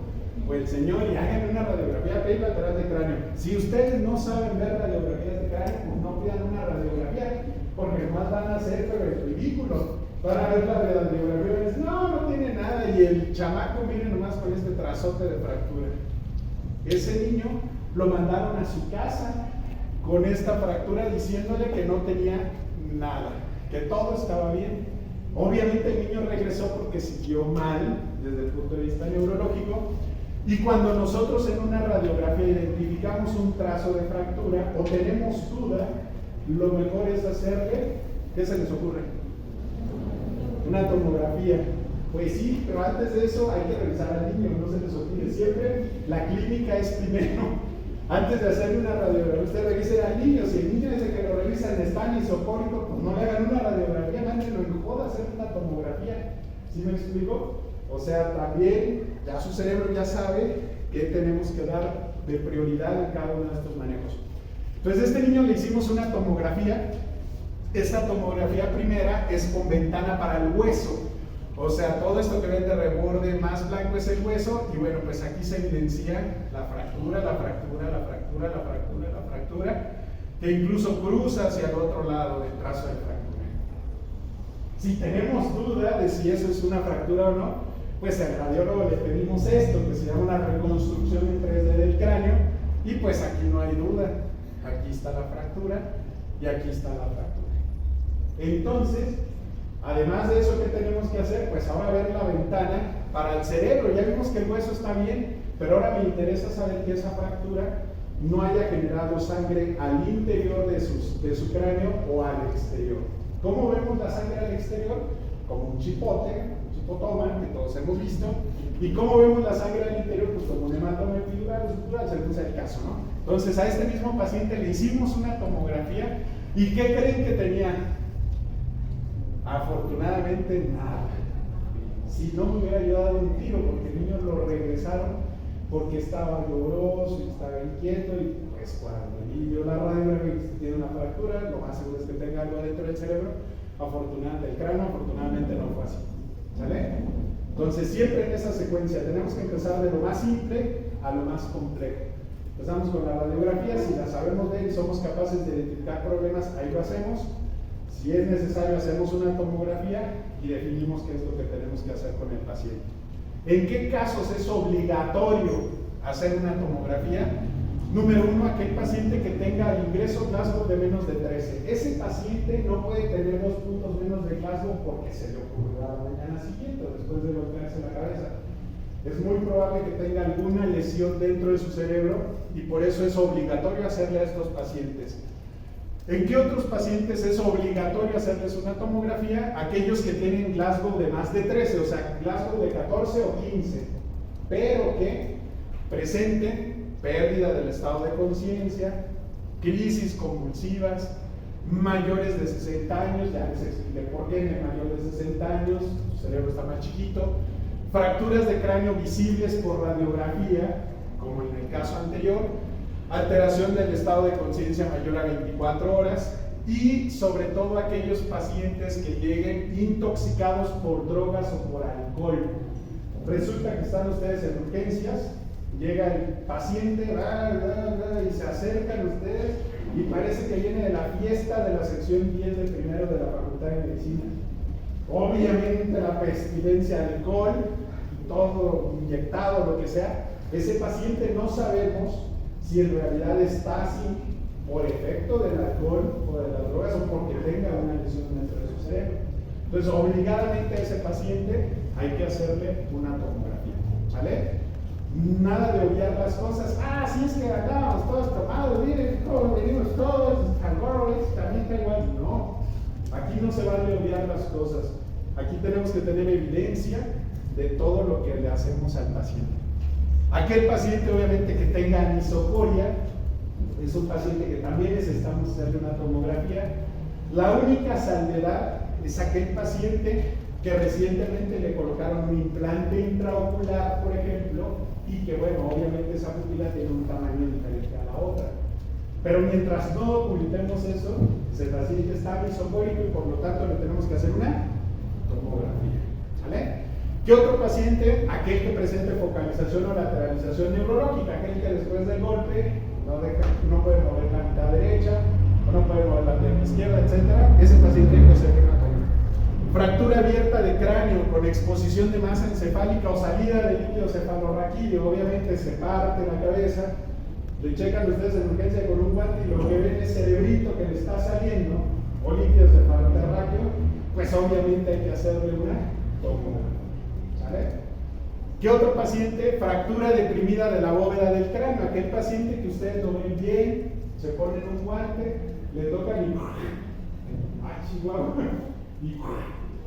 o el señor y hagan una radiografía lateral de cráneo. Si ustedes no saben ver radiografías de cráneo, pues no pidan una radiografía, porque más van a hacer pero el ridículo. Para ver la radiografía y dicen, no tiene nada, y el chamaco, miren nomás con este trazote de fractura. Ese niño lo mandaron a su casa con esta fractura diciéndole que no tenía nada, que todo estaba bien. Obviamente el niño regresó porque siguió mal desde el punto de vista neurológico, y cuando nosotros en una radiografía identificamos un trazo de fractura o tenemos duda, lo mejor es hacerle, ¿qué se les ocurre? Una tomografía. Pues sí, pero antes de eso hay que revisar al niño, no se les olvide. Siempre la clínica es primero. Antes de hacerle una radiografía, usted revise al niño. Si el niño dice que lo revisan está anisocórico, pues no le hagan una radiografía, mándenlo en joda a hacer una tomografía. ¿Sí me explico? O sea, también ya su cerebro ya sabe que tenemos que dar de prioridad en cada uno de estos manejos. Entonces a este niño le hicimos una tomografía. Esta tomografía primera es con ventana para el hueso, o sea, todo esto que ven de reborde más blanco es el hueso, y bueno, pues aquí se evidencia la fractura, la fractura, la fractura, la fractura, la fractura, que incluso cruza hacia el otro lado del trazo de fractura. Si tenemos duda de si eso es una fractura o no, pues al radiólogo le pedimos esto, que se llama una reconstrucción en 3D del cráneo, y pues aquí no hay duda, aquí está la fractura. y aquí está la fractura. Entonces, además de eso, ¿qué tenemos que hacer? Pues ahora ver la ventana para el cerebro. Ya vimos que el hueso está bien, pero ahora me interesa saber que esa fractura no haya generado sangre al interior de su cráneo o al exterior. ¿Cómo vemos la sangre al exterior? Como un chipote, un chipotoma, que todos hemos visto. ¿Y cómo vemos la sangre al interior? Pues como un hematoma epidural o subdural, según sea el caso, ¿no? Entonces a este mismo paciente le hicimos una tomografía, ¿y qué creen que tenía? Afortunadamente nada. Si no me hubiera yo dado un tiro, porque el niño lo regresaron porque estaba lloroso y estaba inquieto, y pues cuando el niño la radiografía tiene una fractura, lo más seguro es que tenga algo dentro del cerebro, afortunadamente, el cráneo afortunadamente no fue así, ¿sale? Entonces siempre en esa secuencia tenemos que empezar de lo más simple a lo más complejo. Empezamos con la radiografía, si la sabemos ver y somos capaces de identificar problemas, ahí lo hacemos. Si es necesario, hacemos una tomografía y definimos qué es lo que tenemos que hacer con el paciente. ¿En qué casos es obligatorio hacer una tomografía? Número 1, aquel paciente que tenga ingreso Glasgow de menos de 13. Ese paciente no puede tener 2 puntos menos de Glasgow porque se le ocurrió a la mañana siguiente o después de golpearse la cabeza. Es muy probable que tenga alguna lesión dentro de su cerebro y por eso es obligatorio hacerle a estos pacientes. ¿En qué otros pacientes es obligatorio hacerles una tomografía? Aquellos que tienen Glasgow de más de 13, o sea, Glasgow de 14 o 15, pero que presenten pérdida del estado de conciencia, crisis convulsivas, mayores de 60 años, ya les expliqué por qué, en el mayor de 60 años, su cerebro está más chiquito, fracturas de cráneo visibles por radiografía, como en el caso anterior, alteración del estado de conciencia mayor a 24 horas y sobre todo aquellos pacientes que lleguen intoxicados por drogas o por alcohol. Resulta que están ustedes en urgencias, llega el paciente y se acercan ustedes y parece que viene de la fiesta de la sección 10 del primero de la Facultad de Medicina. Obviamente la pestilencia, alcohol, todo inyectado, lo que sea. Ese paciente no sabemos si en realidad está así por efecto del alcohol o de las drogas o porque tenga una lesión dentro de su cerebro. Entonces, obligadamente a ese paciente hay que hacerle una tomografía, ¿sale? Nada de obviar las cosas. Ah, sí, es que andábamos todos tomados, miren cómo venimos todos, alcohólicos, también está igual. No, aquí no se vale obviar las cosas. Aquí tenemos que tener evidencia de todo lo que le hacemos al paciente. Aquel paciente obviamente que tenga anisocoria es un paciente que también necesitamos hacerle una tomografía. La única salvedad es aquel paciente que recientemente le colocaron un implante intraocular, por ejemplo, y que bueno, obviamente esa pupila tiene un tamaño diferente a la otra. Pero mientras no ocultemos eso, ese paciente está anisocórico y por lo tanto le tenemos que hacer una tomografía, ¿vale? ¿Qué otro paciente? Aquel que presente focalización o lateralización neurológica, aquel que después del golpe no puede mover la mitad derecha, o no puede mover la pierna izquierda, etc. Ese paciente hay que hacerle una tomografía. Fractura abierta de cráneo con exposición de masa encefálica o salida de líquido cefalorraquídeo, obviamente se parte la cabeza, le checan ustedes en urgencia con un guante y lo que ven es cerebrito que le está saliendo, o líquido cefalorraquídeo, pues obviamente hay que hacerle una tomografía. ¿Vale? ¿Qué otro paciente? Fractura deprimida de la bóveda del cráneo. Aquel paciente que ustedes lo ven bien, se ponen un guante, le tocan y chihuahua, y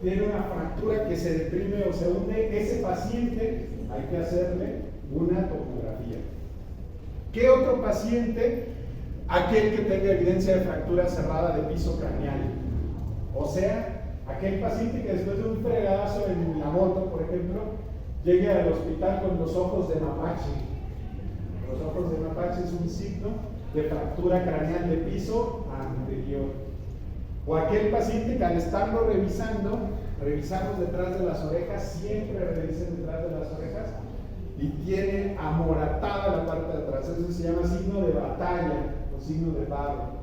tiene una fractura que se deprime o se hunde. Ese paciente hay que hacerle una tomografía. ¿Qué otro paciente? Aquel que tenga evidencia de fractura cerrada de piso craneal. O sea, aquel paciente que después de un fregadazo en la moto, por ejemplo, llegue al hospital con los ojos de mapache. Los ojos de mapache es un signo de fractura craneal de piso anterior. O aquel paciente que al estarlo revisamos detrás de las orejas, siempre revisen detrás de las orejas, y tiene amoratada la parte de atrás. Eso se llama signo de batalla o signo de barro.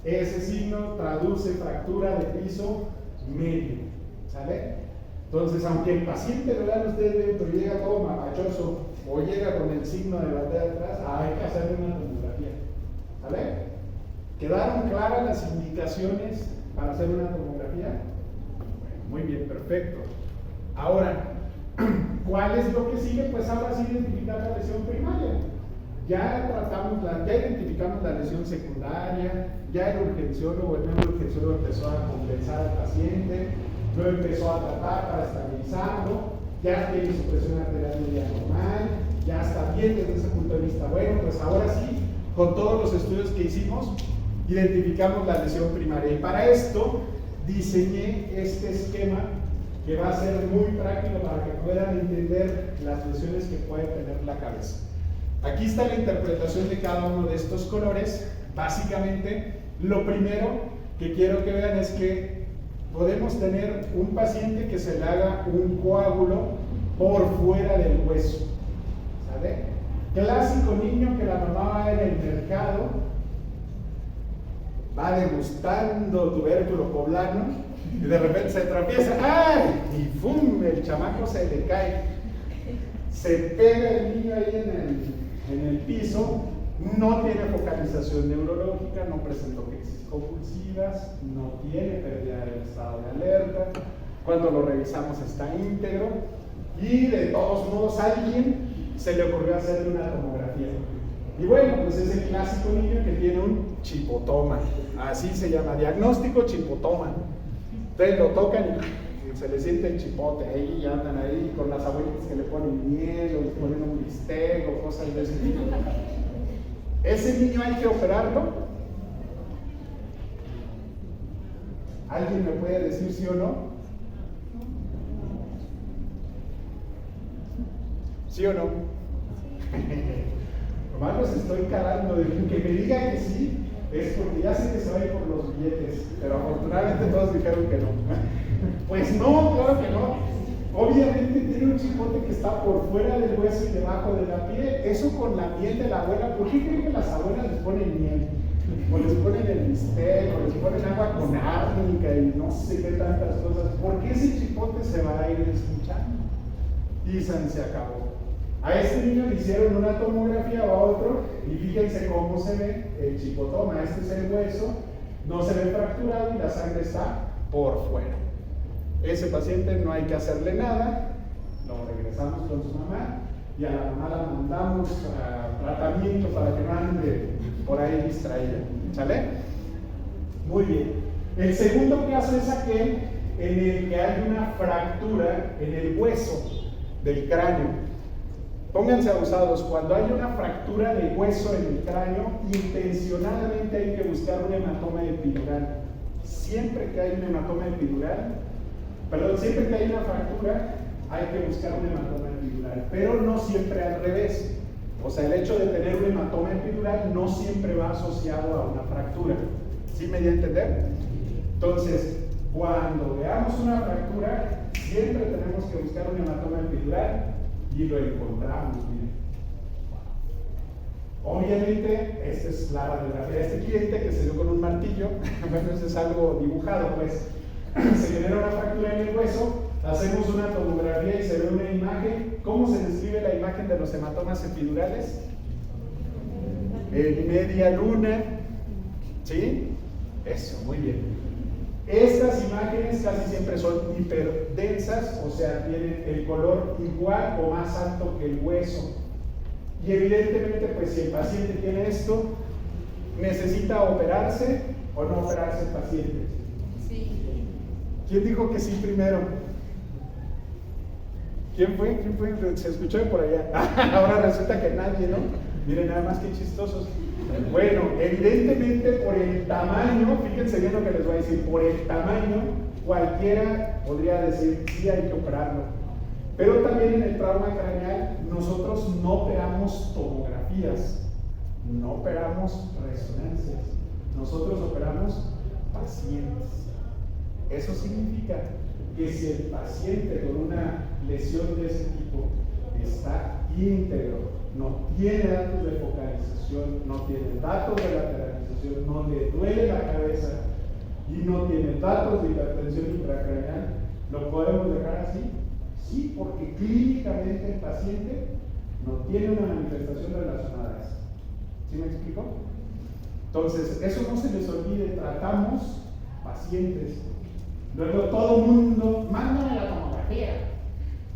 Ese signo traduce fractura de piso medio, ¿sale? Entonces, aunque el paciente lo vean ustedes dentro y llega todo mapachoso o llega con el signo de batalla atrás, hay que hacerle una tomografía, ¿sale? ¿Quedaron claras las indicaciones para hacer una tomografía? Bueno, muy bien, perfecto. Ahora, ¿cuál es lo que sigue? Pues ahora sí identificar la lesión primaria. Ya identificamos la lesión secundaria, ya el urgenciólogo empezó a compensar al paciente, lo empezó a tratar para estabilizarlo, ya tiene su presión arterial media normal, ya está bien desde ese punto de vista. Bueno, pues ahora sí, con todos los estudios que hicimos, identificamos la lesión primaria. Y para esto diseñé este esquema que va a ser muy práctico para que puedan entender las lesiones que puede tener la cabeza. Aquí está la interpretación de cada uno de estos colores. Básicamente, lo primero que quiero que vean es que podemos tener un paciente que se le haga un coágulo por fuera del hueso, ¿sale? Clásico niño que la mamá va en el mercado, va degustando tubérculo poblano y de repente se tropieza, ¡ay! Y ¡fum! El chamaco se le cae, se pega el niño ahí en el piso, no tiene focalización neurológica, no presentó crisis convulsivas, no tiene pérdida del estado de alerta, cuando lo revisamos está íntegro y de todos modos a alguien se le ocurrió hacerle una tomografía. Y bueno, pues es el clásico niño que tiene un chipotoma, así se llama, diagnóstico chipotoma. Entonces lo tocan y se le siente el chipote ahí, y andan ahí con las abuelitas que le ponen miel o le ponen un bistec o cosas de ese tipo. Ese niño hay que operarlo. ¿Alguien me puede decir sí o no? ¿Sí o no? Nomás los estoy calando, de que me diga que sí, es porque ya sé que se va a ir por los billetes, pero afortunadamente todos dijeron que no. Pues no, claro que no. Obviamente tiene un chipote que está por fuera del hueso y debajo de la piel. Eso con la miel de la abuela. ¿Por qué creen que las abuelas les ponen miel? O les ponen el bistec, o les ponen agua con árnica y no sé qué tantas cosas. Porque ese chipote se va a ir escuchando. Y se acabó. A este niño le hicieron una tomografía o a otro, y fíjense cómo se ve el chipotoma. Este es el hueso, no se ve fracturado y la sangre está por fuera. Ese paciente no hay que hacerle nada, lo regresamos con su mamá y a la mamá la mandamos a tratamiento para que no ande por ahí distraída. ¿Sale? Muy bien. El segundo caso es aquel en el que hay una fractura en el hueso del cráneo. Pónganse abusados, cuando hay una fractura de hueso en el cráneo, intencionadamente hay que buscar un hematoma epidural. Siempre que hay un hematoma epidural, siempre que hay una fractura, hay que buscar un hematoma epidural, pero no siempre al revés. O sea, el hecho de tener un hematoma epidural no siempre va asociado a una fractura. ¿Sí me di a entender? Entonces, cuando veamos una fractura, siempre tenemos que buscar un hematoma epidural y lo encontramos. Miren. Obviamente, esta es la radiografía de este cliente que se dio con un martillo. Bueno, eso es algo dibujado, pues. Se genera una fractura en el hueso, hacemos una tomografía y se ve una imagen. ¿Cómo se describe la imagen de los hematomas epidurales? En media luna. ¿Sí? Eso, muy bien. Estas imágenes casi siempre son hiperdensas, o sea, tienen el color igual o más alto que el hueso. Y evidentemente, pues si el paciente tiene esto, ¿necesita operarse o no operarse el paciente? Sí. ¿Quién dijo que sí primero? ¿Quién fue? Se escuchó por allá. Ahora resulta que nadie, ¿no? Miren nada más que chistosos. Bueno, evidentemente por el tamaño, fíjense bien lo que les voy a decir, por el tamaño cualquiera podría decir sí hay que operarlo. Pero también en el trauma craneal nosotros no operamos tomografías, no operamos resonancias, nosotros operamos pacientes. Eso significa que si el paciente con una lesión de ese tipo está íntegro, no tiene datos de focalización, no tiene datos de lateralización, no le duele la cabeza y no tiene datos de hipertensión intracraneal, ¿lo podemos dejar así? Sí, porque clínicamente el paciente no tiene una manifestación relacionada a eso. ¿Sí me explico? Entonces, eso no se les olvide, tratamos pacientes. Luego todo el mundo, mándame la tomografía.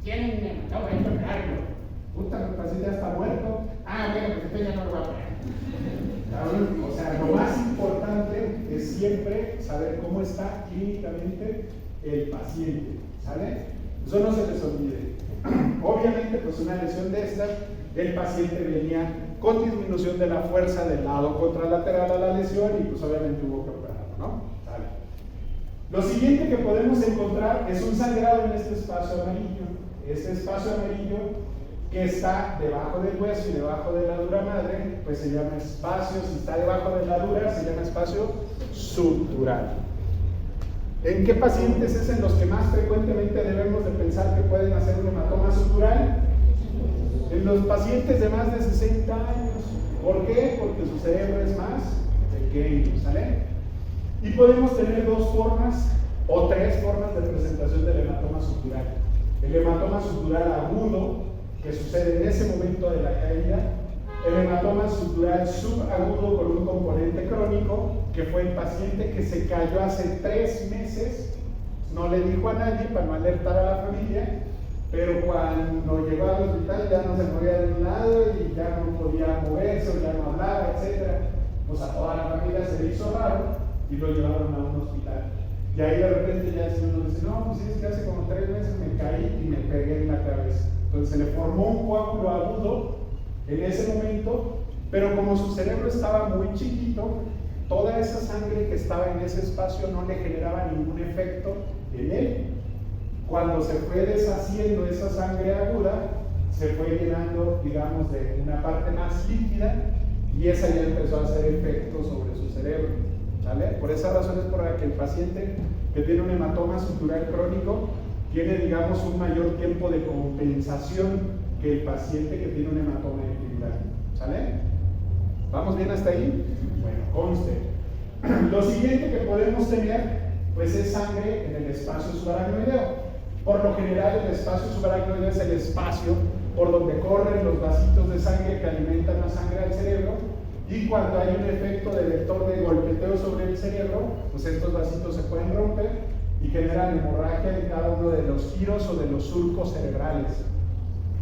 ¿Quién me mandó a operarlo? Puta, el paciente ya está muerto. Ah, bueno, pues usted ya no lo va a operar. O sea, lo más importante es siempre saber cómo está clínicamente el paciente, ¿sale? Eso no se les olvide. Obviamente, pues una lesión de estas, el paciente venía con disminución de la fuerza del lado contralateral a la lesión y pues obviamente hubo que operarlo, ¿no? ¿Sale? Lo siguiente que podemos encontrar es un sangrado en este espacio amarillo. Este espacio amarillo que está debajo del hueso y debajo de la dura madre, pues se llama espacio, si está debajo de la dura, se llama espacio subdural. ¿En qué pacientes es en los que más frecuentemente debemos de pensar que pueden hacer un hematoma subdural? En los pacientes de más de 60 años. ¿Por qué? Porque su cerebro es más pequeño, ¿sale? Y podemos tener dos formas o tres formas de presentación del hematoma subdural. El hematoma subdural agudo, que sucede en ese momento de la caída. El hematoma subdural subagudo con un componente crónico, que fue el paciente que se cayó hace 3 meses, no le dijo a nadie para no alertar a la familia, pero cuando llegó al hospital ya no se movía de un lado y ya no podía moverse, ya no hablaba, etc. Pues a toda la familia se le hizo raro y lo llevaron a un hospital. Y ahí de repente ya el señor dice, no, pues es que hace como 3 meses me caí y me pegué en la cabeza. Entonces se le formó un coágulo agudo en ese momento, pero como su cerebro estaba muy chiquito, toda esa sangre que estaba en ese espacio no le generaba ningún efecto en él. Cuando se fue deshaciendo esa sangre aguda, se fue llenando, digamos, de una parte más líquida y esa ya empezó a hacer efecto sobre su cerebro, ¿vale? Por esa razón es por la que el paciente que tiene un hematoma subdural crónico tiene, digamos, un mayor tiempo de compensación que el paciente que tiene un hematoma epidural, ¿sale? ¿Vamos bien hasta ahí? Bueno, conste. Lo siguiente que podemos tener, pues es sangre en el espacio subaracnoideo. Por lo general, el espacio subaracnoideo es el espacio por donde corren los vasitos de sangre que alimentan la sangre al cerebro, y cuando hay un efecto de vector de golpeteo sobre el cerebro, pues estos vasitos se pueden romper y generan hemorragia en cada uno de los giros o de los surcos cerebrales.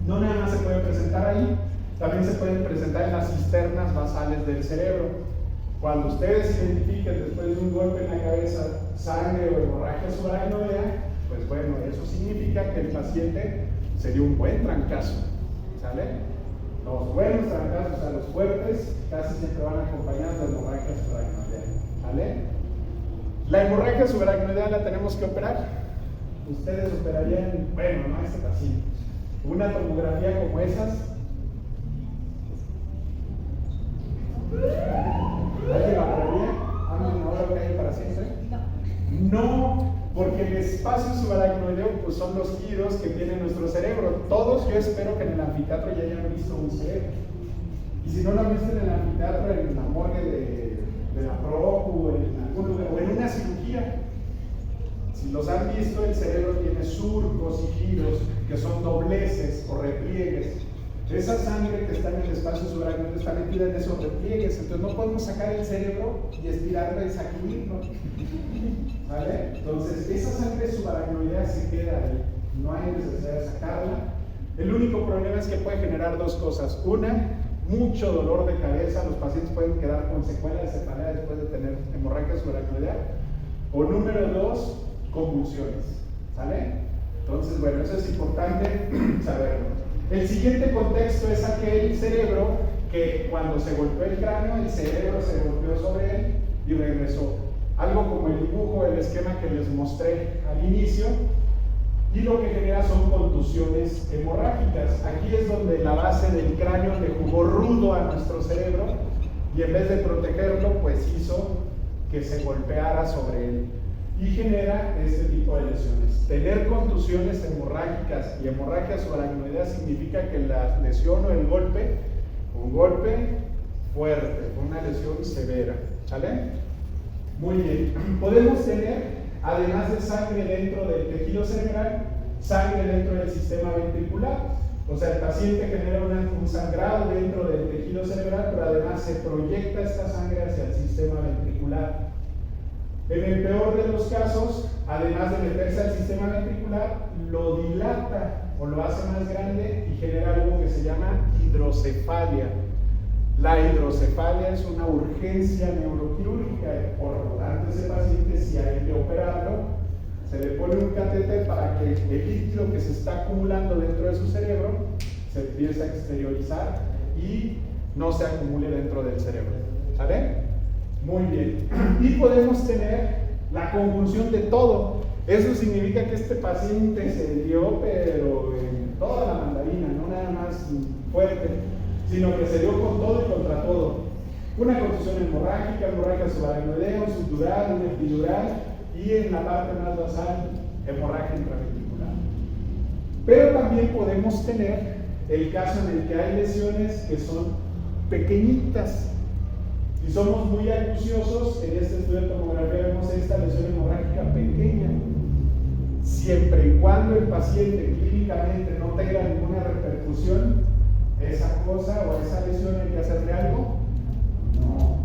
No nada más se puede presentar ahí, también se pueden presentar en las cisternas basales del cerebro. Cuando ustedes identifiquen después de un golpe en la cabeza sangre o hemorragia subaracnoidea, pues bueno, eso significa que el paciente se dio un buen trancazo, ¿sale? Los buenos trancazos, o sea, los fuertes, casi siempre van acompañados de hemorragia subaracnoidea, ¿sale? La hemorragia subaracnoidea la tenemos que operar. Ustedes operarían, bueno, no este paciente, una tomografía como esas. ¿Alguien la operaría? ¿Alguien ahora que hay para siempre? No, porque el espacio subaracnoideo pues son los giros que tiene nuestro cerebro. Todos, yo espero que en el anfiteatro ya hayan visto un cerebro. Y si no lo han visto en el anfiteatro, en la morgue de la PROCU, o en algún lugar, o en una cirugía, si los han visto, el cerebro tiene surcos y giros que son dobleces o repliegues. Esa sangre que está en el espacio subaracnoideo está metida en esos repliegues, entonces no podemos sacar el cerebro y estirarlo y sacudirlo, ¿vale? Entonces esa sangre subaracnoidea se queda ahí, no hay necesidad de sacarla. El único problema es que puede generar dos cosas. Una, mucho dolor de cabeza, los pacientes pueden quedar con secuelas de cefalea después de tener hemorragia subaracnoidea. O número dos, convulsiones, ¿sale? Entonces, bueno, eso es importante saberlo. El siguiente contexto es aquel cerebro que cuando se golpeó el cráneo, el cerebro se golpeó sobre él y regresó. Algo como el dibujo, el esquema que les mostré al inicio, y lo que genera son contusiones hemorrágicas. Aquí es donde la base del cráneo le jugó rudo a nuestro cerebro y en vez de protegerlo, pues hizo que se golpeara sobre él y genera este tipo de lesiones. Tener contusiones hemorrágicas y hemorragia subaracnoidea significa que la lesión o el golpe, un golpe fuerte, una lesión severa, ¿sale? Muy bien. Podemos tener, además de sangre dentro del tejido cerebral, sangre dentro del sistema ventricular. O sea, el paciente genera un sangrado dentro del tejido tejido cerebral, pero además se proyecta esta sangre hacia el sistema ventricular. En el peor de los casos, además de meterse al sistema ventricular, lo dilata o lo hace más grande y genera algo que se llama hidrocefalia. La hidrocefalia es una urgencia neuroquirúrgica, por lo tanto ese paciente, si hay que operarlo, se le pone un catéter para que el líquido que se está acumulando dentro de su cerebro se empiece a exteriorizar y no se acumule dentro del cerebro. ¿Sale? Muy bien. Y podemos tener la conjunción de todo. Eso significa que este paciente se dio, pero en toda la mandarina, no nada más fuerte, sino que se dio con todo y contra todo. Una contusión hemorrágica, hemorragia subaracnoidea, un subdural, un epidural, y en la parte más basal, hemorragia intraventricular. Pero también podemos tener el caso en el que hay lesiones que son pequeñitas. Si somos muy acuciosos, en este estudio de tomografía vemos esta lesión hemorrágica pequeña. Siempre y cuando el paciente clínicamente no tenga ninguna repercusión, esa cosa o esa lesión hay que hacerle algo, no.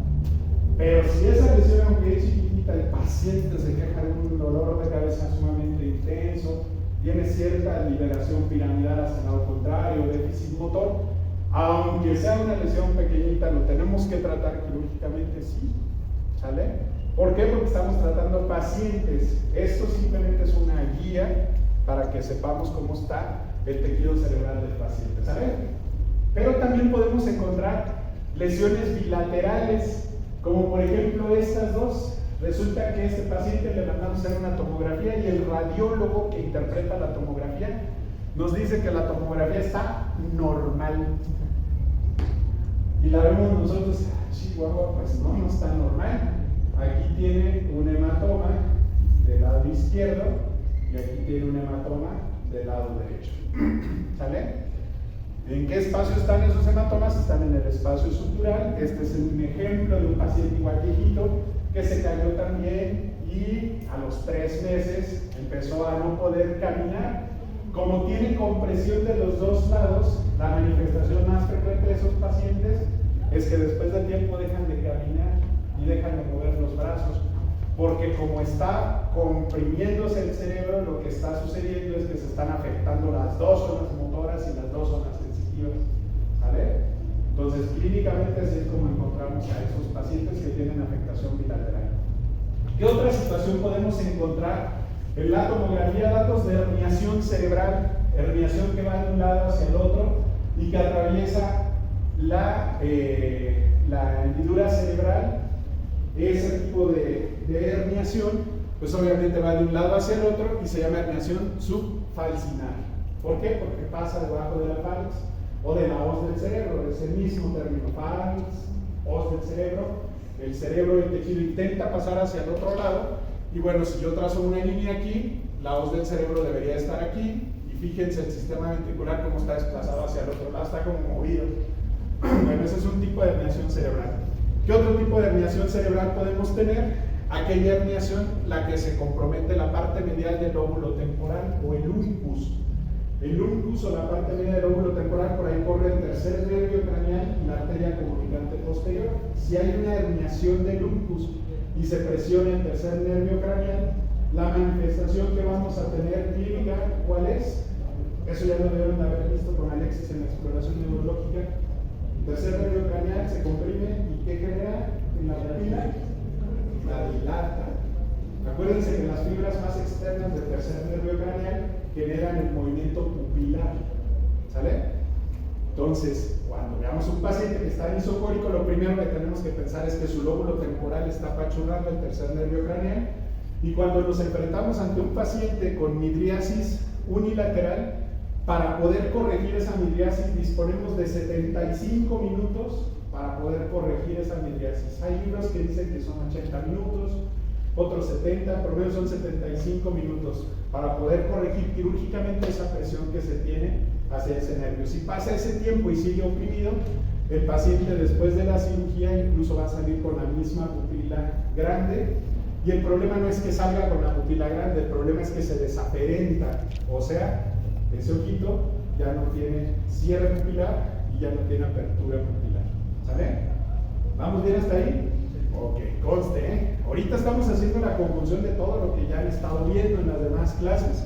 Pero si esa lesión, aunque es chiquitita, el paciente se queja de un dolor de cabeza sumamente intenso, tiene cierta liberación piramidal hacia el lado contrario, déficit motor, aunque sea una lesión pequeñita, lo tenemos que tratar quirúrgicamente, sí. ¿Sale? ¿Por qué? Porque estamos tratando pacientes. Esto simplemente es una guía para que sepamos cómo está el tejido cerebral del paciente. ¿Sale? Pero también podemos encontrar lesiones bilaterales, como por ejemplo estas dos. Resulta que a este paciente le mandamos a hacer una tomografía y el radiólogo que interpreta la tomografía nos dice que la tomografía está normal. Y la vemos nosotros, Chihuahua, pues no está normal. Aquí tiene un hematoma del lado izquierdo y aquí tiene un hematoma del lado derecho. ¿Sale? ¿En qué espacio están esos hematomas? Están en el espacio sutural. Este es un ejemplo de un paciente igual viejito que se cayó también y a los 3 meses empezó a no poder caminar. Como tiene compresión de los dos lados, la manifestación más frecuente de esos pacientes es que después de tiempo dejan de caminar y dejan de mover los brazos, porque como está comprimiéndose el cerebro, lo que está sucediendo es que se están afectando las dos zonas motoras y las dos zonas sensitivas. ¿Vale? Entonces, clínicamente así es como encontramos a esos pacientes que tienen afectación bilateral. ¿Qué otra situación podemos encontrar? En la tomografía, datos de herniación cerebral, herniación que va de un lado hacia el otro y que atraviesa la hendidura cerebral. Ese tipo de herniación, pues obviamente va de un lado hacia el otro y se llama herniación subfalcinar. ¿Por qué? Porque pasa debajo de la falx o de la hoz del cerebro. Es el mismo término, falx, hoz del cerebro. El cerebro del tejido intenta pasar hacia el otro lado. Y bueno, si yo trazo una línea aquí, la hoz del cerebro debería estar aquí, y fíjense el sistema ventricular cómo está desplazado hacia el otro lado, está como movido. Bueno, ese es un tipo de herniación cerebral. ¿Qué otro tipo de herniación cerebral podemos tener? Aquella herniación, la que se compromete la parte medial del lóbulo temporal o el uncus. El uncus o la parte media del lóbulo temporal, por ahí corre el tercer nervio craneal y la arteria comunicante posterior. Si hay una herniación del uncus y se presiona el tercer nervio craneal, la manifestación que vamos a tener clínica, ¿cuál es? Eso ya lo deben haber visto con Alexis en la exploración neurológica. El tercer nervio craneal se comprime y ¿qué genera en la pupila? La dilata. Acuérdense que las fibras más externas del tercer nervio craneal generan el movimiento pupilar. ¿Sale? Entonces, cuando veamos un paciente que está isocórico, lo primero que tenemos que pensar es que su lóbulo temporal está apachurrando el tercer nervio craneal. Y cuando nos enfrentamos ante un paciente con midriasis unilateral, para poder corregir esa midriasis disponemos de 75 minutos para poder corregir esa midriasis. Hay libros que dicen que son 80 minutos, otros 70, por lo menos son 75 minutos para poder corregir quirúrgicamente esa presión que se tiene hacia ese nervio. Si pasa ese tiempo y sigue oprimido, el paciente después de la cirugía incluso va a salir con la misma pupila grande, y el problema no es que salga con la pupila grande, el problema es que se desaferenta, o sea, ese ojito ya no tiene cierre pupilar y ya no tiene apertura pupilar. ¿Sale? ¿Vamos bien hasta ahí? Ok, conste, ¿eh? Ahorita estamos haciendo la conjunción de todo lo que ya han estado viendo en las demás clases.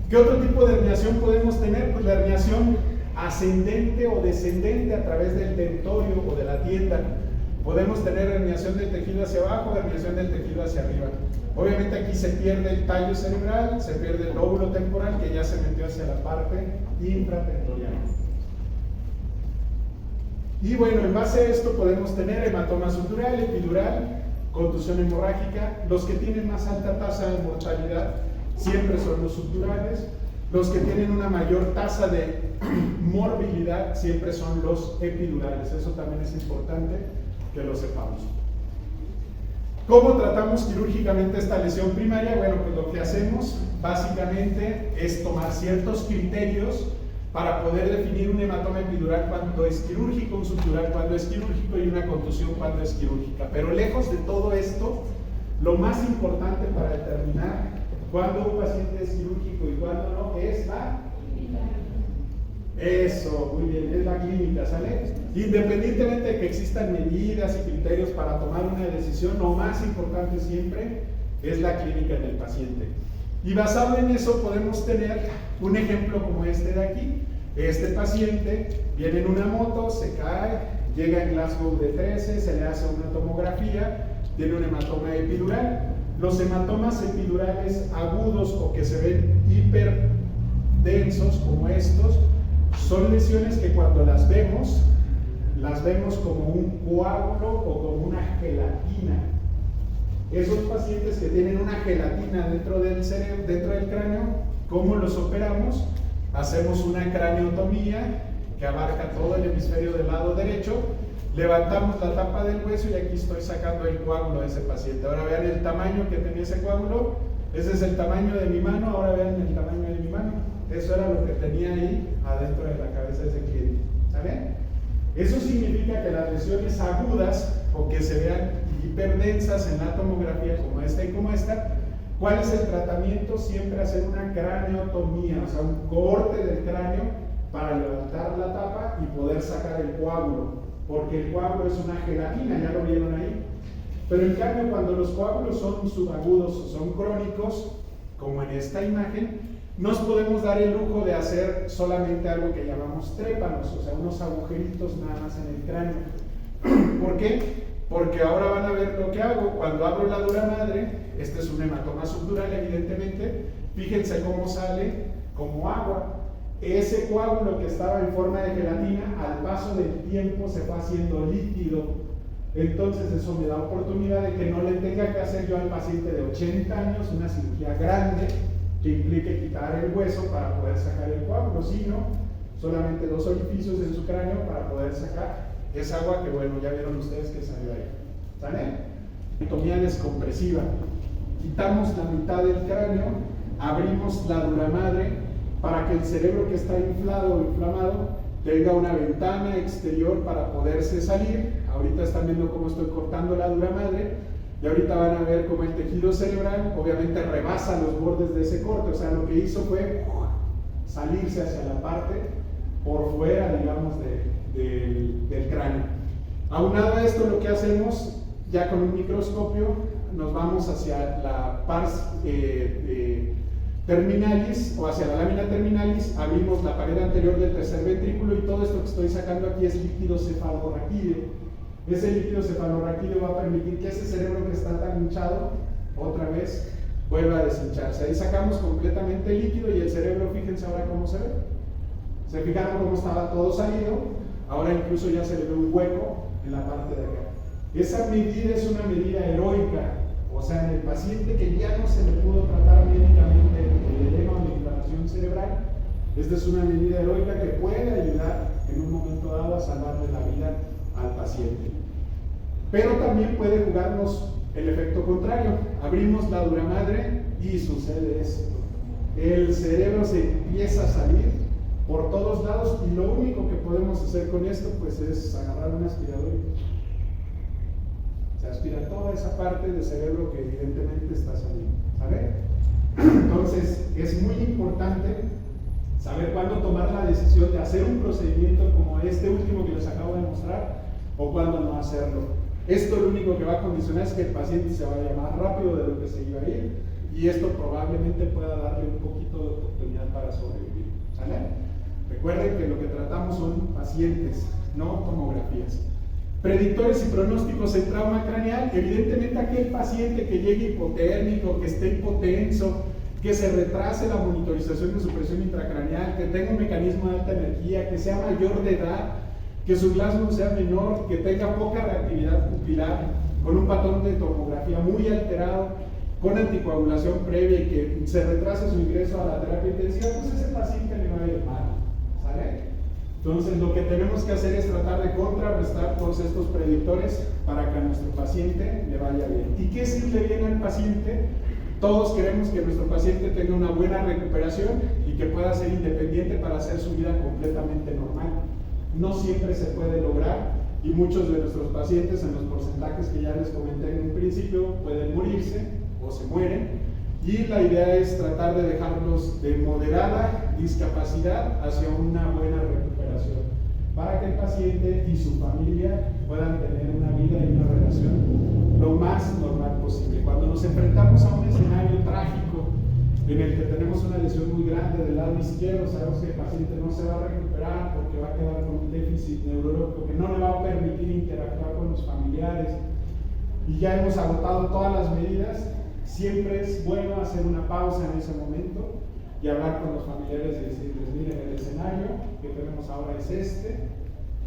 ¿Qué otro tipo de herniación podemos tener? Pues la herniación ascendente o descendente a través del territorio o de la tienda. Podemos tener herniación del tejido hacia abajo, herniación del tejido hacia arriba. Obviamente aquí se pierde el tallo cerebral, se pierde el lóbulo temporal que ya se metió hacia la parte intratentorial. Y bueno, en base a esto podemos tener hematoma subdural, epidural, contusión hemorrágica. Los que tienen más alta tasa de mortalidad siempre son los subdurales. Los que tienen una mayor tasa de morbilidad siempre son los epidurales. Eso también es importante que lo sepamos. ¿Cómo tratamos quirúrgicamente esta lesión primaria? Bueno, pues lo que hacemos básicamente es tomar ciertos criterios para poder definir un hematoma epidural cuando es quirúrgico, un subdural cuando es quirúrgico y una contusión cuando es quirúrgica. Pero lejos de todo esto, lo más importante para determinar cuándo un paciente es quirúrgico y cuándo no es la clínica. Eso, muy bien, es la clínica, ¿sale? Independientemente de que existan medidas y criterios para tomar una decisión, lo más importante siempre es la clínica en el paciente. Y basado en eso podemos tener un ejemplo como este de aquí. Este paciente viene en una moto, se cae, llega en Glasgow de 13, se le hace una tomografía, tiene un hematoma epidural. Los hematomas epidurales agudos o que se ven hiperdensos como estos, son lesiones que cuando las vemos como un coágulo o como una gelatina. Esos pacientes que tienen una gelatina dentro del cerebro, dentro del cráneo, ¿cómo los operamos? Hacemos una craneotomía que abarca todo el hemisferio del lado derecho, levantamos la tapa del hueso y aquí estoy sacando el coágulo de ese paciente. Ahora vean el tamaño que tenía ese coágulo, ese es el tamaño de mi mano, ahora vean el tamaño de mi mano. Eso era lo que tenía ahí adentro de la cabeza de ese cliente. ¿Sale? Eso significa que las lesiones agudas o que se vean hiperdensas en la tomografía como esta y como esta, ¿cuál es el tratamiento? Siempre hacer una craneotomía, o sea, un corte del cráneo para levantar la tapa y poder sacar el coágulo, porque el coágulo es una gelatina, ya lo vieron ahí. Pero en cambio, cuando los coágulos son subagudos o son crónicos, como en esta imagen, nos podemos dar el lujo de hacer solamente algo que llamamos trépanos, o sea, unos agujeritos nada más en el cráneo. ¿Por qué? Porque ahora van a ver lo que hago. Cuando abro la dura madre, este es un hematoma subdural, evidentemente, fíjense cómo sale como agua. Ese coágulo que estaba en forma de gelatina, al paso del tiempo se fue haciendo líquido. Entonces eso me da oportunidad de que no le tenga que hacer yo al paciente de 80 años una cirugía grande que implique quitar el hueso para poder sacar el coágulo, sino solamente 2 orificios en su cráneo para poder sacar esa agua que, bueno, ya vieron ustedes que salió ahí. ¿Sale? Anatomía descompresiva. Quitamos la mitad del cráneo, abrimos la dura madre para que el cerebro que está inflado o inflamado tenga una ventana exterior para poderse salir. Ahorita están viendo cómo estoy cortando la dura madre. Y ahorita van a ver cómo el tejido cerebral obviamente rebasa los bordes de ese corte, o sea, lo que hizo fue salirse hacia la parte por fuera, digamos, del cráneo. Aunado a esto, lo que hacemos, ya con un microscopio, nos vamos hacia la pars terminalis o hacia la lámina terminalis, abrimos la pared anterior del tercer ventrículo y todo esto que estoy sacando aquí es líquido cefalorraquídeo. Ese líquido cefalorraquídeo va a permitir que ese cerebro que está tan hinchado, otra vez, vuelva a deshincharse. Ahí sacamos completamente el líquido y el cerebro, fíjense ahora cómo se ve. Se fijaron cómo estaba todo salido, ahora incluso ya se le ve un hueco en la parte de acá. Esa medida es una medida heroica, o sea, en el paciente que ya no se le pudo tratar médicamente el edema o la inflamación cerebral, esta es una medida heroica que puede ayudar en un momento dado a salvarle la vida al paciente. Pero también puede jugarnos el efecto contrario. Abrimos la dura madre y sucede esto. El cerebro se empieza a salir por todos lados y lo único que podemos hacer con esto pues es agarrar un aspirador y se aspira toda esa parte del cerebro que evidentemente está saliendo. ¿Sabe? Entonces es muy importante saber cuándo tomar la decisión de hacer un procedimiento como este último que les acabo de mostrar, o cuándo no hacerlo. Esto lo único que va a condicionar es que el paciente se vaya más rápido de lo que se iba a ir, y esto probablemente pueda darle un poquito de oportunidad para sobrevivir. ¿Sale? Recuerden que lo que tratamos son pacientes, no tomografías. Predictores y pronósticos en trauma craneal. Evidentemente aquel paciente que llegue hipotérmico, que esté hipotenso, que se retrase la monitorización de su presión intracraneal, que tenga un mecanismo de alta energía, que sea mayor de edad, que su Glasgow sea menor, que tenga poca reactividad pupilar, con un patrón de tomografía muy alterado, con anticoagulación previa y que se retrase su ingreso a la terapia intensiva, pues ese paciente le va a ir mal. ¿Sale? Entonces lo que tenemos que hacer es tratar de contrarrestar todos estos predictores para que a nuestro paciente le vaya bien. ¿Y qué es irle bien al paciente? Todos queremos que nuestro paciente tenga una buena recuperación y que pueda ser independiente para hacer su vida completamente normal. No siempre se puede lograr y muchos de nuestros pacientes, en los porcentajes que ya les comenté en un principio, pueden morirse o se mueren, y la idea es tratar de dejarlos de moderada discapacidad hacia una buena recuperación para que el paciente y su familia puedan tener una vida y una relación lo más normal posible. Cuando nos enfrentamos a un escenario trágico en el que tenemos una lesión muy grande del lado izquierdo, sabemos que el paciente no se va a recuperar porque va a quedar con un déficit neurológico que no le va a permitir interactuar con los familiares y ya hemos agotado todas las medidas. Siempre es bueno hacer una pausa en ese momento y hablar con los familiares y decirles: miren, el escenario que tenemos ahora es este,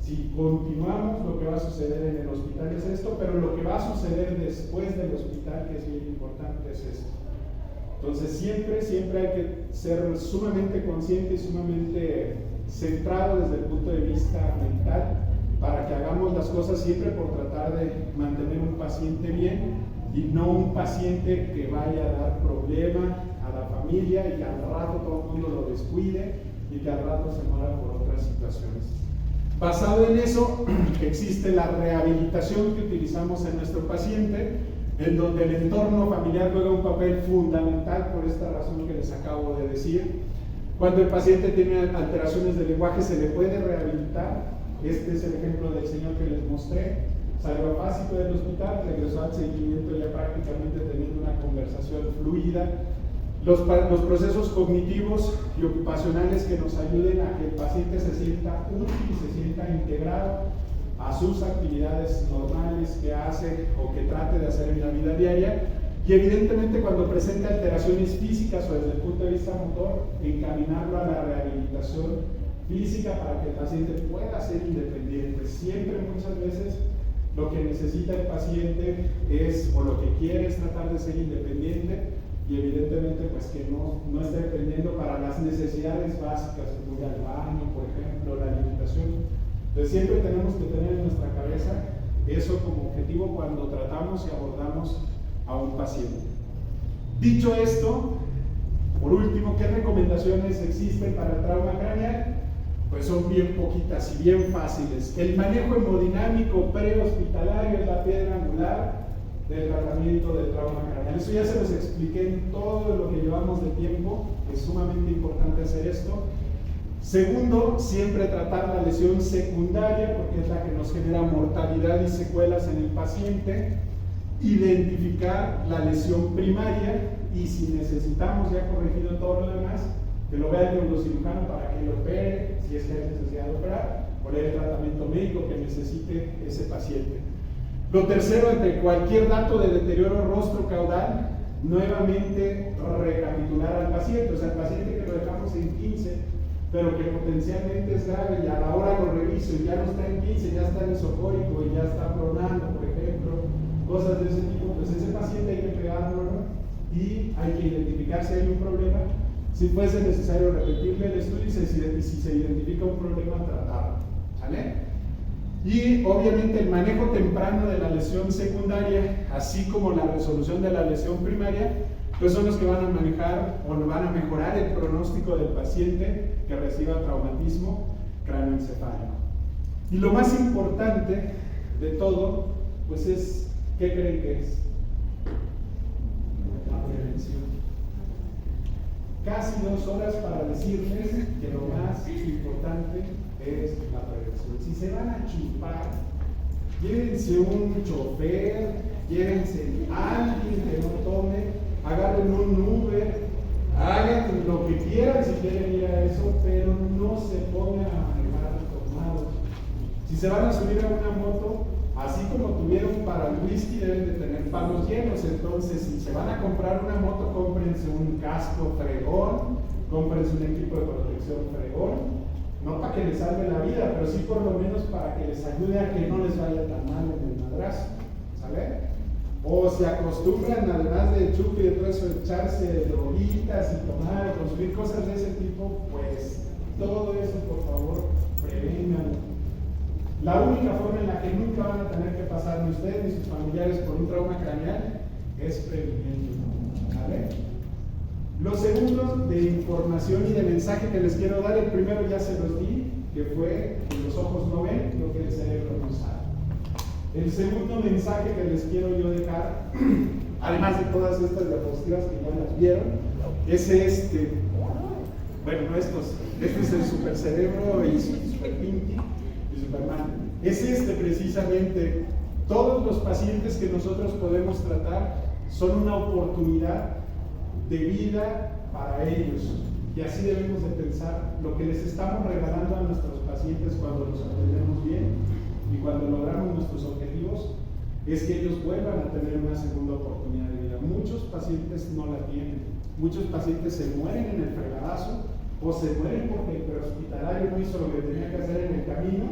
si continuamos lo que va a suceder en el hospital es esto, pero lo que va a suceder después del hospital, que es bien importante, es esto. Entonces siempre hay que ser sumamente consciente y sumamente centrado desde el punto de vista mental para que hagamos las cosas siempre por tratar de mantener un paciente bien y no un paciente que vaya a dar problema a la familia y que al rato todo el mundo lo descuide y que al rato se muera por otras situaciones. Basado en eso, existe la rehabilitación que utilizamos en nuestro paciente, en donde el entorno familiar juega un papel fundamental por esta razón que les acabo de decir. Cuando el paciente tiene alteraciones de lenguaje se le puede rehabilitar. Este es el ejemplo del señor que les mostré. Salió apático del hospital, regresó al seguimiento ya prácticamente teniendo una conversación fluida. Los procesos cognitivos y ocupacionales que nos ayuden a que el paciente se sienta útil, se sienta integrado a sus actividades normales que hace o que trate de hacer en la vida diaria. Y evidentemente cuando presenta alteraciones físicas o desde el punto de vista motor, encaminarlo a la rehabilitación física para que el paciente pueda ser independiente. Siempre, muchas veces, lo que necesita el paciente es, o lo que quiere es tratar de ser independiente y evidentemente pues que no esté dependiendo para las necesidades básicas, como ir al baño, por ejemplo, la alimentación. Entonces siempre tenemos que tener en nuestra cabeza eso como objetivo cuando tratamos y abordamos a un paciente. Dicho esto, por último, ¿qué recomendaciones existen para el trauma craneal? Pues son bien poquitas y bien fáciles. El manejo hemodinámico prehospitalario es la piedra angular del tratamiento del trauma craneal. Eso ya se los expliqué en todo lo que llevamos de tiempo. Es sumamente importante hacer esto. Segundo, siempre tratar la lesión secundaria, porque es la que nos genera mortalidad y secuelas en el paciente. Identificar la lesión primaria y si necesitamos ya corregido todo lo demás, que lo vea el neurocirujano para que lo opere, si es que hay necesidad de operar, poner el tratamiento médico que necesite ese paciente. Lo tercero, ante cualquier dato de deterioro rostro-caudal, nuevamente recapitular al paciente, o sea, el paciente que lo dejamos en 15, pero que potencialmente es grave y a la hora lo reviso y ya no está en 15, ya está en isocórico y ya está pronando, por ejemplo, cosas de ese tipo, pues ese paciente hay que pegarlo, ¿no? Y hay que identificar si hay un problema. Si fuese necesario repetirle el estudio y si se identifica un problema, tratarlo. ¿Vale? Y obviamente el manejo temprano de la lesión secundaria, así como la resolución de la lesión primaria, pues son los que van a manejar o van a mejorar el pronóstico del paciente que reciba traumatismo cráneoencefálico. Y lo más importante de todo, pues es, ¿qué creen que es? La prevención. Casi 2 horas para decirles que lo más importante es la prevención. Si se van a chupar llévense un chofer, llévense alguien que no tome, agarren un Uber, hagan lo que quieran si quieren ir a eso, pero no se pongan a manejar tomados. Si se van a subir a una moto, así como tuvieron para el whisky, deben de tener palos llenos. Entonces, si se van a comprar una moto, cómprense un casco fregón, cómprense un equipo de protección fregón, no para que les salve la vida, pero sí por lo menos para que les ayude a que no les vaya tan mal en el madrazo, ¿sale? O se acostumbran, además de chupi y de todo eso, echarse droguitas y tomar o consumir cosas de ese tipo, pues todo eso, por favor, prevénganlo. La única forma en la que nunca van a tener que pasar ni ustedes ni sus familiares por un trauma craneal es previniendo, ¿vale? Los segundos de información y de mensaje que les quiero dar, el primero ya se los di, que fue que los ojos no ven lo que el cerebro no sabe. El segundo mensaje que les quiero yo dejar, además de todas estas diapositivas que ya las vieron, es este. Bueno, no estos. Este es el super cerebro y super Pinky y Superman. Es este precisamente. Todos los pacientes que nosotros podemos tratar son una oportunidad de vida para ellos. Y así debemos de pensar lo que les estamos regalando a nuestros pacientes cuando los atendemos bien y cuando logramos nuestros objetivos, es que ellos vuelvan a tener una segunda oportunidad de vida. Muchos pacientes no la tienen. Muchos pacientes se mueren en el fregadazo, o se mueren porque el prehospitalario no hizo lo que tenía que hacer en el camino,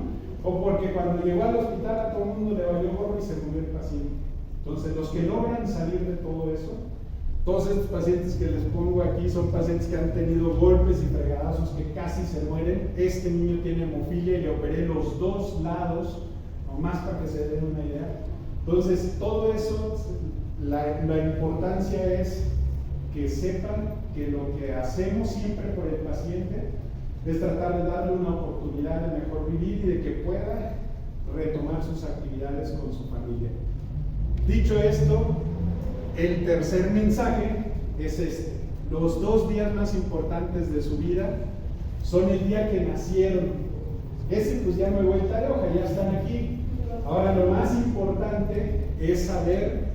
o porque cuando llegó al hospital a todo el mundo le valió gorro y se murió el paciente. Entonces, los que logran salir de todo eso, todos estos pacientes que les pongo aquí son pacientes que han tenido golpes y fregadazos que casi se mueren. Este niño tiene hemofilia y le operé los dos lados, nomás para que se den una idea. Entonces, todo eso, la importancia es que sepan que lo que hacemos siempre por el paciente es tratar de darle una oportunidad de mejor vivir y de que pueda retomar sus actividades con su familia. Dicho esto, el tercer mensaje es este. Los 2 días más importantes de su vida son el día que nacieron. Ese pues ya no hay vuelta de hoja, ya están aquí. Ahora lo más importante es saber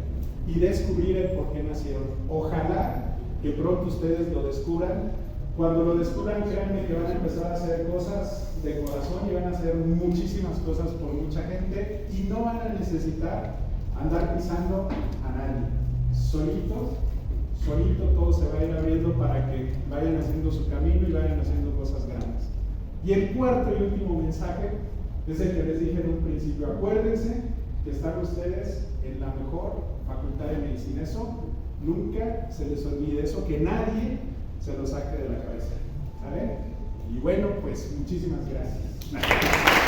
y descubrir el por qué nacieron. Ojalá que pronto ustedes lo descubran. Cuando lo descubran, créanme que van a empezar a hacer cosas de corazón y van a hacer muchísimas cosas por mucha gente y no van a necesitar andar pisando a nadie. Solito todo se va a ir abriendo para que vayan haciendo su camino y vayan haciendo cosas grandes. Y el cuarto y último mensaje es el que les dije en un principio. Acuérdense que están ustedes en la mejor facultad de medicina. Eso nunca se les olvide, eso que nadie se lo saque de la cabeza, ¿vale? Y bueno, pues muchísimas gracias.